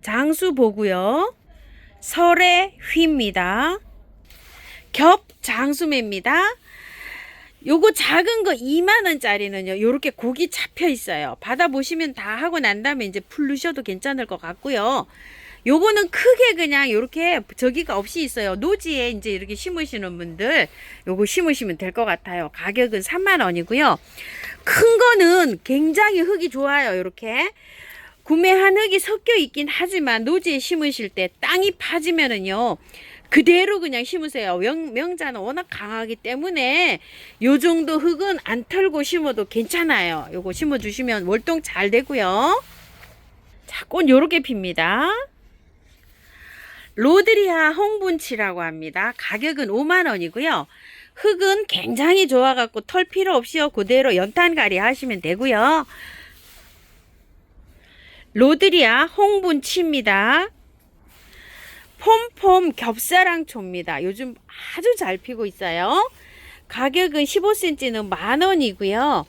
장수 보고요. 설의 휘입니다. 겹 장수매입니다. 요거 작은 거 2만원짜리는요 요렇게 고기 잡혀 있어요. 받아보시면 다 하고 난 다음에 이제 풀르셔도 괜찮을 것 같고요. 요거는 크게 그냥 요렇게 저기가 없이 있어요. 노지에 이제 이렇게 심으시는 분들 요거 심으시면 될 것 같아요. 가격은 3만원이고요 큰 거는 굉장히 흙이 좋아요. 요렇게 구매한 흙이 섞여 있긴 하지만 노지에 심으실 때 땅이 파지면은요 그대로 그냥 심으세요. 명자는 워낙 강하기 때문에 요 정도 흙은 안 털고 심어도 괜찮아요. 요거 심어 주시면 월동 잘 되고요. 자, 꽃 요렇게 핍니다. 로드리아 홍분치라고 합니다. 가격은 5만원이고요. 흙은 굉장히 좋아갖고 털 필요 없이요. 그대로 연탄갈이 하시면 되고요. 로드리아 홍분치입니다. 폼폼 겹사랑초입니다. 요즘 아주 잘 피고 있어요. 가격은 15cm는 만원이고요.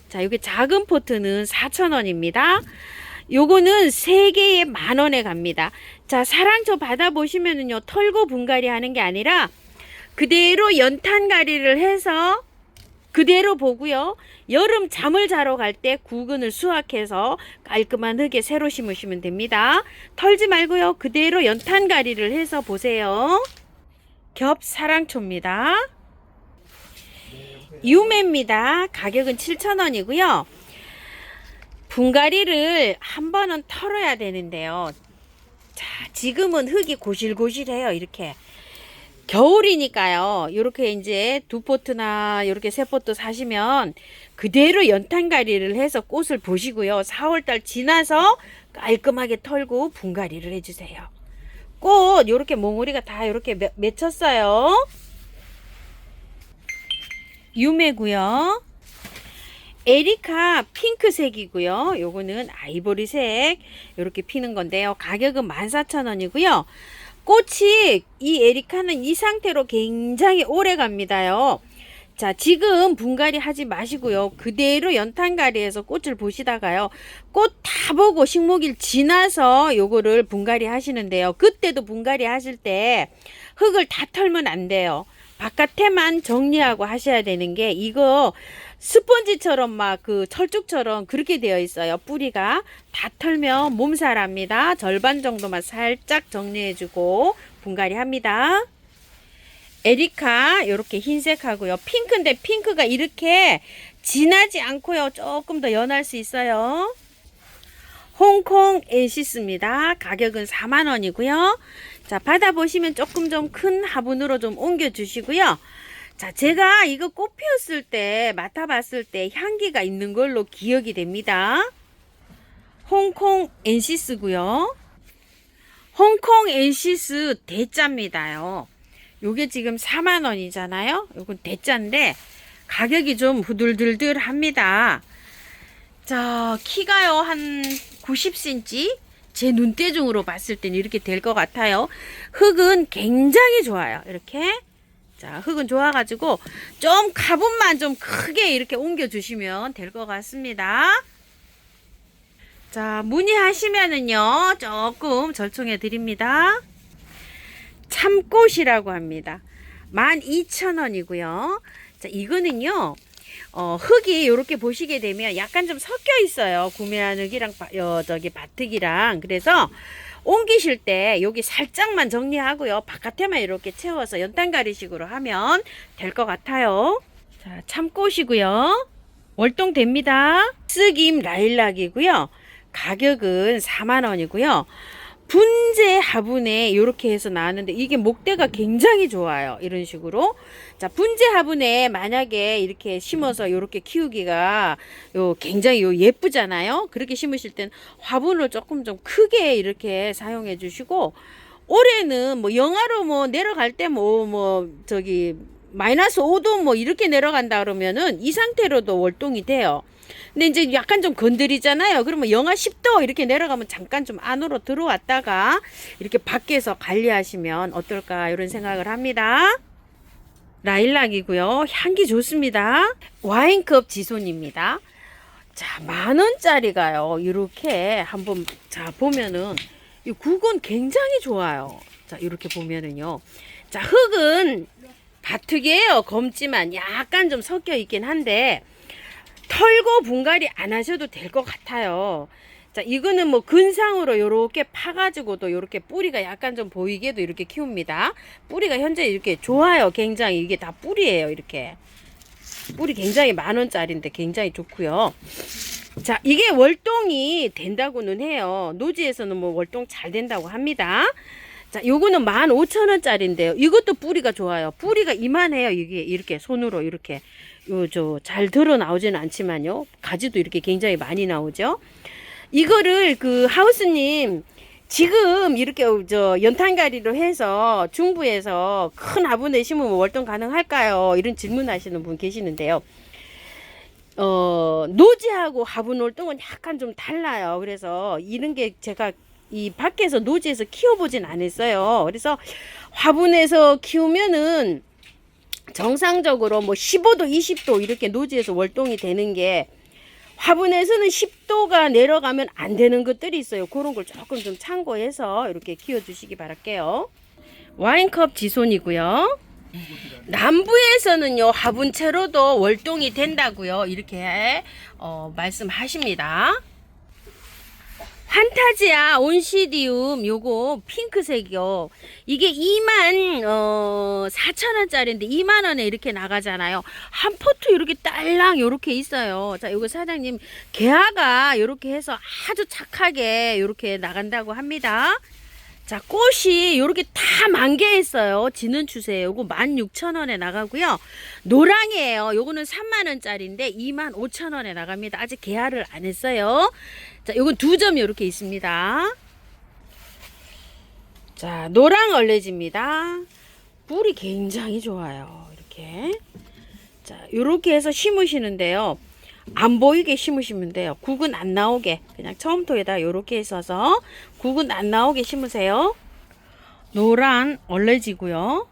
자, 여기 작은 포트는 4,000원입니다. 요거는 3개에 만원에 갑니다. 자, 사랑초 받아보시면은요, 털고 분갈이 하는 게 아니라 그대로 연탄갈이를 해서 그대로 보고요. 여름 잠을 자러 갈 때 구근을 수확해서 깔끔한 흙에 새로 심으시면 됩니다. 털지 말고요. 그대로 연탄갈이를 해서 보세요. 겹사랑초입니다. 유매입니다. 가격은 7,000원이고요. 분갈이를 한 번은 털어야 되는데요. 자, 지금은 흙이 고실고실해요. 이렇게. 겨울이니까요. 이렇게 이제 2포트나 이렇게 3포트 사시면 그대로 연탄가리를 해서 꽃을 보시고요. 4월달 지나서 깔끔하게 털고 분갈이를 해주세요. 꽃 이렇게 몽우리가 다 이렇게 맺혔어요. 유매고요. 에리카 핑크색이고요. 요거는 아이보리색 이렇게 피는 건데요. 가격은 14,000원이고요. 꽃이 이 에리카는 이 상태로 굉장히 오래 갑니다요. 자, 지금 분갈이 하지 마시고요. 그대로 연탄가리에서 꽃을 보시다가요. 꽃 다 보고 식목일 지나서 요거를 분갈이 하시는데요. 그때도 분갈이 하실 때 흙을 다 털면 안 돼요. 바깥에만 정리하고 하셔야 되는 게 이거 스펀지처럼 막 그 철쭉처럼 그렇게 되어 있어요. 뿌리가 다 털면 몸살합니다. 절반 정도만 살짝 정리해주고 분갈이 합니다. 에리카 이렇게 흰색하고요. 핑크인데 핑크가 이렇게 진하지 않고요. 조금 더 연할 수 있어요. 홍콩 엔시스입니다. 가격은 4만원이고요. 자, 받아보시면 조금 좀 큰 화분으로 좀 옮겨 주시고요. 자, 제가 이거 꽃 피웠을 때 맡아봤을 때 향기가 있는 걸로 기억이 됩니다. 홍콩 엔시스고요. 홍콩 엔시스 대짜입니다요. 요게 지금 4만원이잖아요. 요건 대짜인데 가격이 좀 후들들들 합니다. 자, 키가요 한 90cm, 제 눈대중으로 봤을 때는 이렇게 될 것 같아요. 흙은 굉장히 좋아요. 이렇게. 자, 흙은 좋아가지고 좀 화분만 좀 크게 이렇게 옮겨 주시면 될 것 같습니다. 자, 문의하시면은요 조금 절충해 드립니다. 참꽃이라고 합니다. 12,000원이고요. 자, 이거는요 흙이 이렇게 보시게 되면 약간 좀 섞여 있어요. 구매한 흙이랑 저기 밭흙이랑. 그래서 옮기실 때 여기 살짝만 정리하고요. 바깥에만 이렇게 채워서 연탄가리식으로 하면 될 것 같아요. 자, 참꽃이고요. 월동됩니다. 쓰김 라일락이고요. 가격은 4만원이고요. 분재 화분에 이렇게 해서 나왔는데 이게 목대가 굉장히 좋아요. 이런 식으로. 자, 분재 화분에 만약에 이렇게 심어서 이렇게 키우기가 굉장히 예쁘잖아요. 그렇게 심으실 땐 화분을 조금 좀 크게 이렇게 사용해 주시고, 올해는 뭐 영하로 뭐 내려갈 때 저기 마이너스 5도 뭐 이렇게 내려간다 그러면은 이 상태로도 월동이 돼요. 근데 이제 약간 좀 건드리잖아요. 그러면 영하 10도 이렇게 내려가면 잠깐 좀 안으로 들어왔다가 이렇게 밖에서 관리하시면 어떨까 이런 생각을 합니다. 라일락이고요. 향기 좋습니다. 와인컵 지손입니다. 자, 10,000원짜리가요. 이렇게 한번 자 보면은 이 국은 굉장히 좋아요. 자, 이렇게 보면은요. 자, 흙은 밭흙이에요. 검지만 약간 좀 섞여 있긴 한데 털고 분갈이 안 하셔도 될 것 같아요. 자, 이거는 뭐 근상으로 요렇게 파가지고도 요렇게 뿌리가 약간 좀 보이게도 이렇게 키웁니다. 뿌리가 현재 이렇게 좋아요. 굉장히 이게 다 뿌리예요. 이렇게 뿌리 굉장히 10,000원짜리인데 굉장히 좋고요. 자, 이게 월동이 된다고는 해요. 노지에서는 뭐 월동 잘 된다고 합니다. 자, 요거는 15,000원짜리인데요. 이것도 뿌리가 좋아요. 뿌리가 이만해요. 이게 이렇게 손으로 이렇게 잘 드러 나오지는 않지만요. 가지도 이렇게 굉장히 많이 나오죠. 이거를 그 하우스님 지금 이렇게 연탄가리로 해서 중부에서 큰 화분에 심으면 월동 가능할까요? 이런 질문하시는 분 계시는데요. 노지하고 화분 월동은 약간 좀 달라요. 그래서 이런 게 제가 이 밖에서 노지에서 키워보진 않았어요. 그래서 화분에서 키우면은 정상적으로 뭐 15도, 20도 이렇게 노지에서 월동이 되는 게 화분에서는 10도가 내려가면 안 되는 것들이 있어요. 그런 걸 조금 좀 참고해서 이렇게 키워주시기 바랄게요. 와인컵 지손이고요. 남부에서는요 화분채로도 월동이 된다고요. 이렇게 말씀하십니다. 판타지아 온시디움 요거 핑크색이요. 이게 24,000원짜리인데 2만원에 이렇게 나가잖아요. 한 포트 이렇게 딸랑 요렇게 있어요. 자, 요거 사장님 개화가 요렇게 해서 아주 착하게 요렇게 나간다고 합니다. 자, 꽃이 요렇게 다 만개했어요. 지는 추세예요. 요거 16,000원에 나가고요. 노랑이에요. 요거는 3만원짜리인데 25,000원에 나갑니다. 아직 개화를 안 했어요. 자, 요건 2점 요렇게 있습니다. 자, 노랑 얼레지입니다. 뿔이 굉장히 좋아요. 이렇게. 자, 요렇게 해서 심으시는데요. 안 보이게 심으시면 돼요. 국은 안 나오게. 그냥 처음토에다 요렇게 있어서 국은 안 나오게 심으세요. 노란 얼레지고요.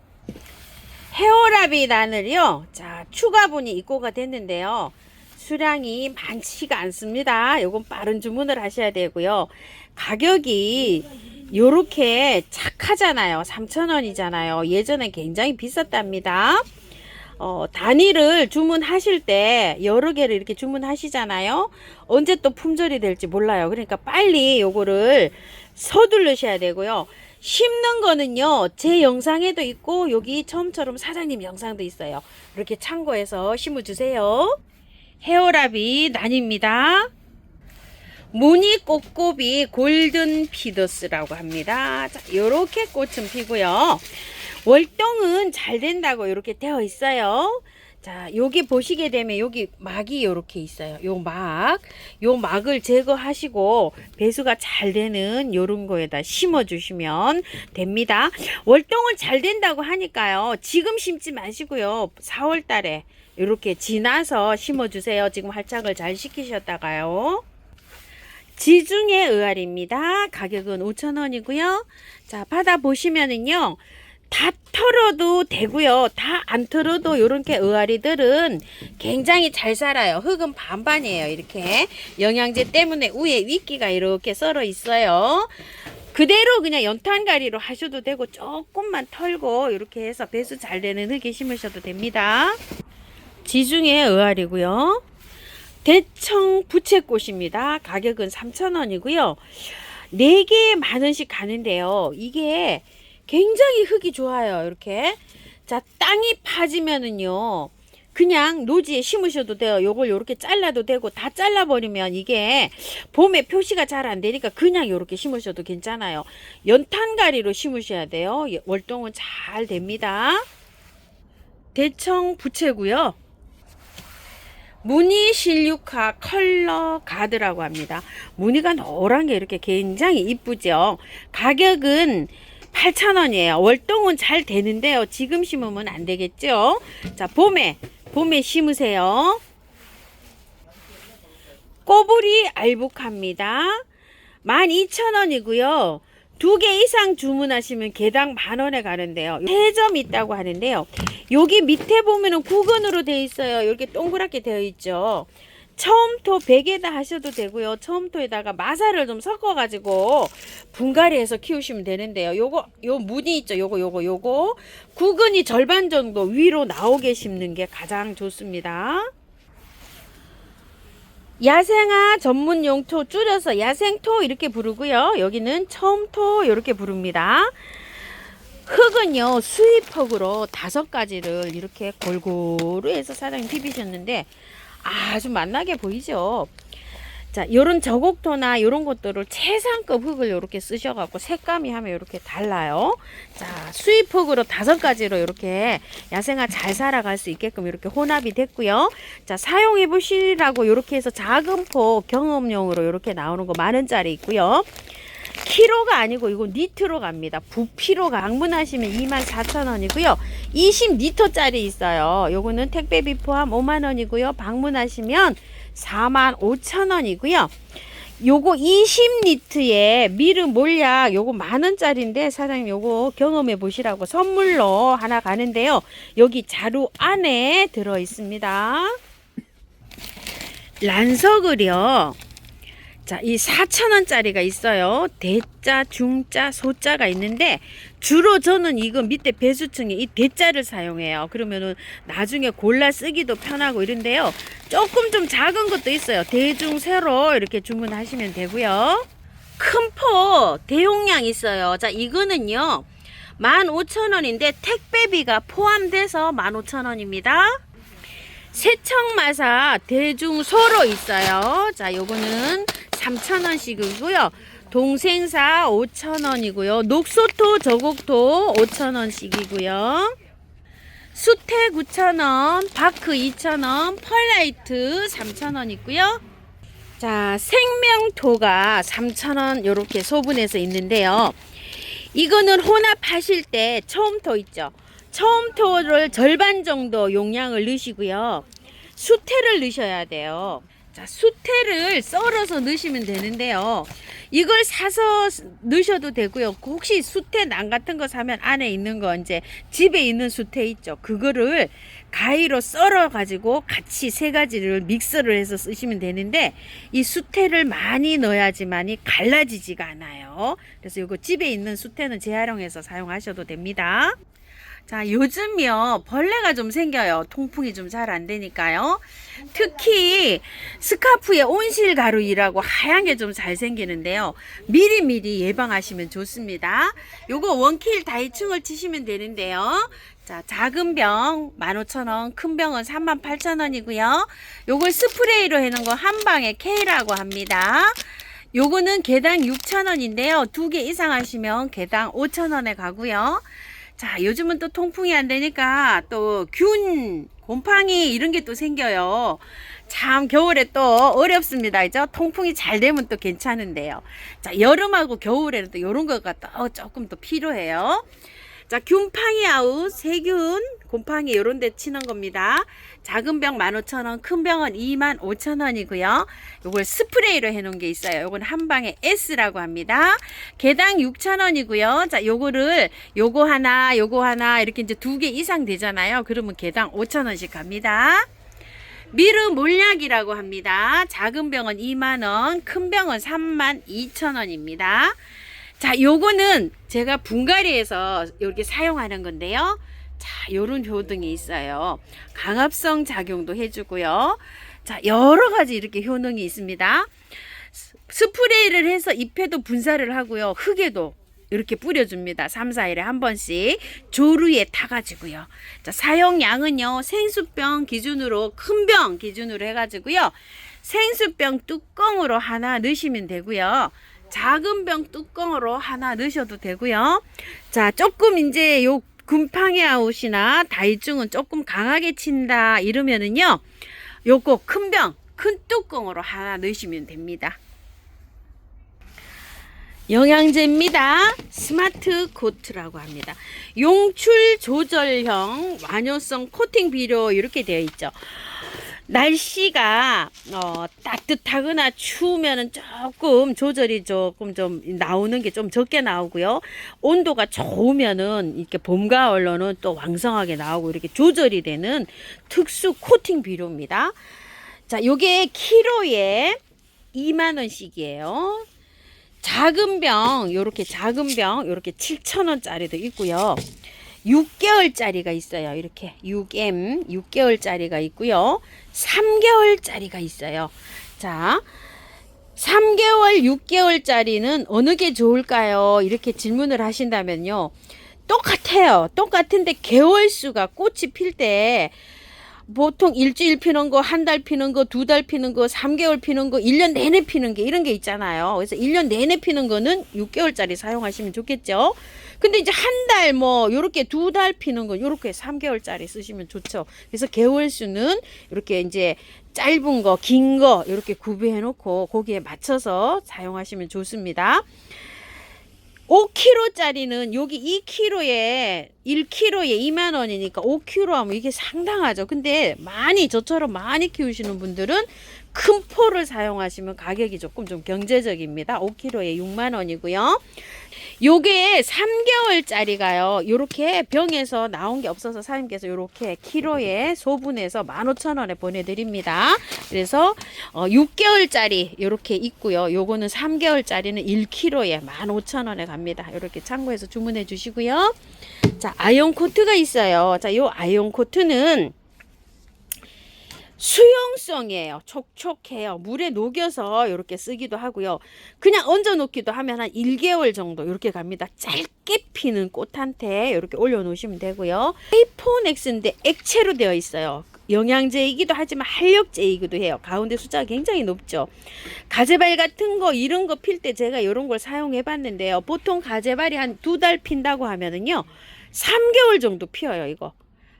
헤어라비 나늘이요. 자, 추가분이 입고가 됐는데요. 수량이 많지가 않습니다. 요건 빠른 주문을 하셔야 되고요. 가격이 요렇게 착하잖아요. 3,000원이잖아요. 예전에 굉장히 비쌌답니다. 단위를 주문하실 때 여러 개를 이렇게 주문하시잖아요. 언제 또 품절이 될지 몰라요. 그러니까 빨리 요거를 서두르셔야 되고요. 심는 거는요, 제 영상에도 있고 여기 처음처럼 사장님 영상도 있어요. 이렇게 참고해서 심어주세요. 헤어라비 난입니다. 무늬 꽃고비 골든 피더스라고 합니다. 자, 요렇게 꽃은 피고요. 월동은 잘 된다고 이렇게 되어 있어요. 자, 여기 보시게 되면 여기 막이 이렇게 있어요. 요 막을 제거하시고 배수가 잘 되는 요런 거에다 심어 주시면 됩니다. 월동은 잘 된다고 하니까요. 지금 심지 마시고요. 4월 달에 이렇게 지나서 심어 주세요. 지금 활착을 잘 시키셨다가요. 지중해 의알입니다. 가격은 5,000원이고요. 자, 받아 보시면은요. 다 털어도 되고요. 다 안 털어도 요렇게 의아리들은 굉장히 잘 살아요. 흙은 반반이에요. 이렇게 영양제 때문에 위에 윗기가 이렇게 썰어 있어요. 그대로 그냥 연탄가리로 하셔도 되고 조금만 털고 이렇게 해서 배수 잘 되는 흙에 심으셔도 됩니다. 지중해 의아리고요. 대청 부채꽃입니다. 가격은 3,000원이고요. 4개에 만원씩 가는데요. 이게 굉장히 흙이 좋아요. 이렇게. 자, 땅이 파지면은요. 그냥 노지에 심으셔도 돼요. 요걸 요렇게 잘라도 되고 다 잘라버리면 이게 봄에 표시가 잘 안 되니까 그냥 요렇게 심으셔도 괜찮아요. 연탄가리로 심으셔야 돼요. 월동은 잘 됩니다. 대청 부채고요. 무늬 실육화 컬러 가드라고 합니다. 무늬가 노란 게 이렇게 굉장히 이쁘죠. 가격은 8,000원이에요. 월동은 잘 되는데요. 지금 심으면 안 되겠죠. 자, 봄에 심으세요. 꼬부리 알북합니다. 12,000원이고요. 2개 이상 주문하시면 개당 만원에 가는데요. 3점 있다고 하는데요. 여기 밑에 보면은 구근으로 되어 있어요. 이렇게 동그랗게 되어 있죠. 처음토 100에다 하셔도 되고요. 처음토에다가 마사를 좀 섞어 가지고 분갈이해서 키우시면 되는데요. 요 무늬 있죠. 요거 구근이 절반 정도 위로 나오게 심는 게 가장 좋습니다. 야생화 전문 용토 줄여서 야생토 이렇게 부르고요. 여기는 처음토 이렇게 부릅니다. 흙은요, 수입흙으로 5가지를 이렇게 골고루 해서 사장님 비비셨는데 아주 맛나게 보이죠. 자, 요런 저곡토나 요런 것들을 최상급 흙을 요렇게 쓰셔갖고 색감이 하면 요렇게 달라요. 자, 수입흙으로 5가지로 요렇게 야생화 잘 살아갈 수 있게끔 요렇게 혼합이 됐고요. 자, 사용해 보시라고 요렇게 해서 작은 폭 경험용으로 요렇게 나오는 거 만원짜리 있고요. 키로가 아니고 이거 니트로 갑니다. 부피로 방문하시면 24,000원이고요. 20리터짜리 있어요. 요거는 택배비 포함 5만원이고요. 방문하시면 45,000원이고요. 요거 20리터에 미르 몰약 요거 만원짜리인데 사장님 요거 경험해 보시라고 선물로 하나 가는데요. 여기 자루 안에 들어 있습니다. 란석을요. 자, 이 4,000원짜리가 있어요. 대자, 중자, 소자가 있는데 주로 저는 이거 밑에 배수층에 이 대자를 사용해요. 그러면은 나중에 골라 쓰기도 편하고 이런데요. 조금 좀 작은 것도 있어요. 대중, 세로 이렇게 주문하시면 되고요. 큰 포 대용량 있어요. 자, 이거는요 15,000원인데 택배비가 포함돼서 15,000원입니다. 세척마사 대중소로 있어요. 자, 요거는 3,000원씩이고요. 동생사 5,000원이고요. 녹소토 저곡토 5,000원씩이고요. 수태 9,000원, 바크 2,000원, 펄라이트 3,000원 있고요. 자, 생명토가 3,000원 요렇게 소분해서 있는데요. 이거는 혼합하실 때 처음토 있죠. 처음토를 절반 정도 용량을 넣으시고요. 수태를 넣으셔야 돼요. 자, 수태를 썰어서 넣으시면 되는데요. 이걸 사서 넣으셔도 되고요. 혹시 수태낭 같은 거 사면 안에 있는 거 이제 집에 있는 수태 있죠. 그거를 가위로 썰어 가지고 같이 세 가지를 믹서를 해서 쓰시면 되는데 이 수태를 많이 넣어야지만이 갈라지지가 않아요. 그래서 이거 집에 있는 수태는 재활용해서 사용하셔도 됩니다. 자, 요즘요 벌레가 좀 생겨요. 통풍이 좀 잘 안 되니까요. 특히 스카프에 온실가루이라고 하얀 게 좀 잘 생기는데요. 미리미리 예방하시면 좋습니다. 요거 원킬 다이충을 치시면 되는데요. 자, 작은 병 15,000원, 큰 병은 38,000원이고요. 요걸 스프레이로 해놓은 거 한 방에 K라고 합니다. 요거는 개당 6,000원인데요. 2개 이상 하시면 개당 5,000원에 가고요. 자, 요즘은 또 통풍이 안 되니까 또 균, 곰팡이 이런 게 또 생겨요. 참 겨울에 또 어렵습니다. 이죠? 통풍이 잘 되면 또 괜찮은데요. 자, 여름하고 겨울에는 또 이런 거가 또 조금 더 필요해요. 자, 균팡이 아웃, 세균, 곰팡이 이런 데 치는 겁니다. 작은 병 15,000원, 큰 병은 25,000원이고요. 요걸 스프레이로 해 놓은 게 있어요. 요건 한 방에 S라고 합니다. 개당 6,000원이고요. 자, 요거를 요거 하나 이렇게 이제 2개 이상 되잖아요. 그러면 개당 5,000원씩 갑니다. 미르 몰약이라고 합니다. 작은 병은 2만원, 큰 병은 32,000원입니다. 자, 요거는 제가 분갈이에서 이렇게 사용하는 건데요. 자, 요런 효능이 있어요. 강압성 작용도 해주고요. 자, 여러 가지 이렇게 효능이 있습니다. 스프레이를 해서 잎에도 분사를 하고요. 흙에도 이렇게 뿌려줍니다. 3, 4일에 한 번씩 조루에 타가지고요. 자, 사용량은요. 생수병 기준으로 큰 병 기준으로 해가지고요. 생수병 뚜껑으로 하나 넣으시면 되고요. 작은 병 뚜껑으로 하나 넣으셔도 되고요. 자, 조금 이제 요 곰팡이 아웃이나 다이충은 조금 강하게 친다 이러면은요. 요거 큰 병, 큰 뚜껑으로 하나 넣으시면 됩니다. 영양제입니다. 스마트 코트라고 합니다. 용출 조절형 완효성 코팅 비료 이렇게 되어 있죠. 날씨가 따뜻하거나 추우면은 조금 조절이 조금 좀 나오는 게 좀 적게 나오고요. 온도가 좋으면은 이렇게 봄 가을로는 또 왕성하게 나오고 이렇게 조절이 되는 특수 코팅 비료입니다. 자, 요게 키로에 2만원씩이에요. 작은 병, 요렇게 작은 병, 요렇게 7,000원짜리도 있고요. 6개월짜리가 있어요. 이렇게 6개월짜리가 있고요. 3개월짜리가 있어요. 자, 3개월, 6개월짜리는 어느 게 좋을까요? 이렇게 질문을 하신다면요. 똑같아요. 똑같은데 개월수가 꽃이 필 때 보통 일주일 피는 거, 한 달 피는 거, 2달 피는 거, 3개월 피는 거, 1년 내내 피는 게 이런 게 있잖아요. 그래서 1년 내내 피는 거는 6개월짜리 사용하시면 좋겠죠. 근데 이제 한 달 뭐 요렇게 2달 피는 거 요렇게 3개월짜리 쓰시면 좋죠. 그래서 개월수는 이렇게 이제 짧은 거, 긴 거 이렇게 구비해 놓고 거기에 맞춰서 사용하시면 좋습니다. 5kg짜리는 여기 2kg에 1kg에 2만원이니까 5kg 하면 이게 상당하죠. 근데 저처럼 많이 키우시는 분들은 큰 포를 사용하시면 가격이 조금 좀 경제적입니다. 5kg에 6만원이고요. 요게 3개월짜리가요. 요렇게 병에서 나온 게 없어서 사장님께서 요렇게 키로에 소분해서 15,000원에 보내드립니다. 그래서 6개월짜리 요렇게 있고요. 요거는 3개월짜리는 1kg에 15,000원에 갑니다. 요렇게 참고해서 주문해 주시고요. 자, 아이온 코트가 있어요. 자, 요 아이온 코트는 수용성이에요. 촉촉해요. 물에 녹여서 이렇게 쓰기도 하고요. 그냥 얹어 놓기도 하면 한 1개월 정도 이렇게 갑니다. 짧게 피는 꽃한테 이렇게 올려 놓으시면 되고요. 하이포넥스인데 액체로 되어 있어요. 영양제이기도 하지만 활력제이기도 해요. 가운데 숫자가 굉장히 높죠. 가재발 같은 거 이런 거 필 때 제가 이런 걸 사용해 봤는데요. 보통 가재발이 한 2달 핀다고 하면은요 3개월 정도 피어요. 이거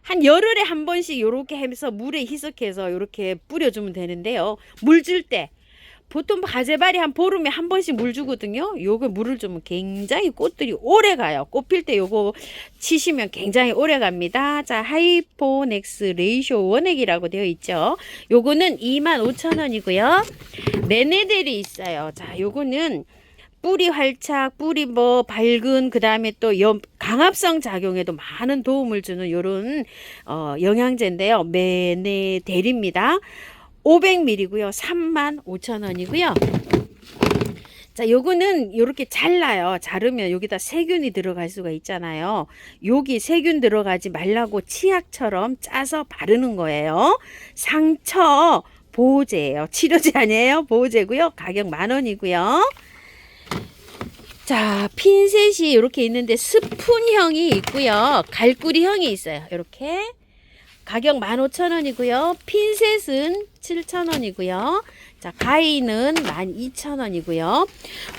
한 열흘에 한 번씩 요렇게 해서 물에 희석해서 요렇게 뿌려주면 되는데요. 물 줄 때 보통 가재발이 한 보름에 한 번씩 물 주거든요. 요거 물을 주면 굉장히 꽃들이 오래 가요. 꽃 필 때 요거 치시면 굉장히 오래 갑니다. 자, 하이포넥스 레이쇼 원액이라고 되어 있죠. 요거는 25,000원이고요. 네네델이 있어요. 자, 요거는 뿌리 활착, 뿌리 뭐 밝은, 그 다음에 또 강압성 작용에도 많은 도움을 주는 요런 영양제인데요. 메네델입니다. 500ml고요. 35,000원이고요. 자, 요거는 요렇게 잘라요. 자르면 여기다 세균이 들어갈 수가 있잖아요. 여기 세균 들어가지 말라고 치약처럼 짜서 바르는 거예요. 상처 보호제예요. 치료제 아니에요. 보호제고요. 가격 10,000원이고요. 자, 핀셋이 이렇게 있는데 스푼형이 있고요. 갈구리형이 있어요. 이렇게 가격 15,000원이고요. 핀셋은 7,000원이고요. 자, 가위는 12,000원이고요.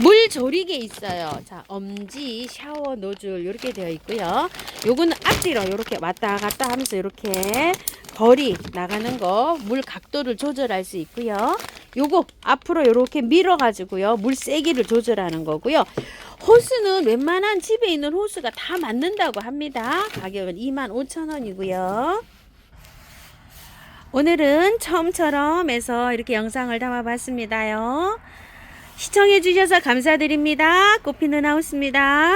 물 조리개 있어요. 자, 엄지, 샤워 노즐 이렇게 되어 있고요. 요거는 앞뒤로 이렇게 왔다 갔다 하면서 이렇게 거리 나가는 거 물 각도를 조절할 수 있고요. 요거 앞으로 이렇게 밀어 가지고요. 물 세기를 조절하는 거고요. 호스는 웬만한 집에 있는 호스가 다 맞는다고 합니다. 가격은 25,000원이고요. 오늘은 처음처럼 해서 이렇게 영상을 담아봤습니다요. 시청해 주셔서 감사드립니다. 꽃피는 하우스입니다.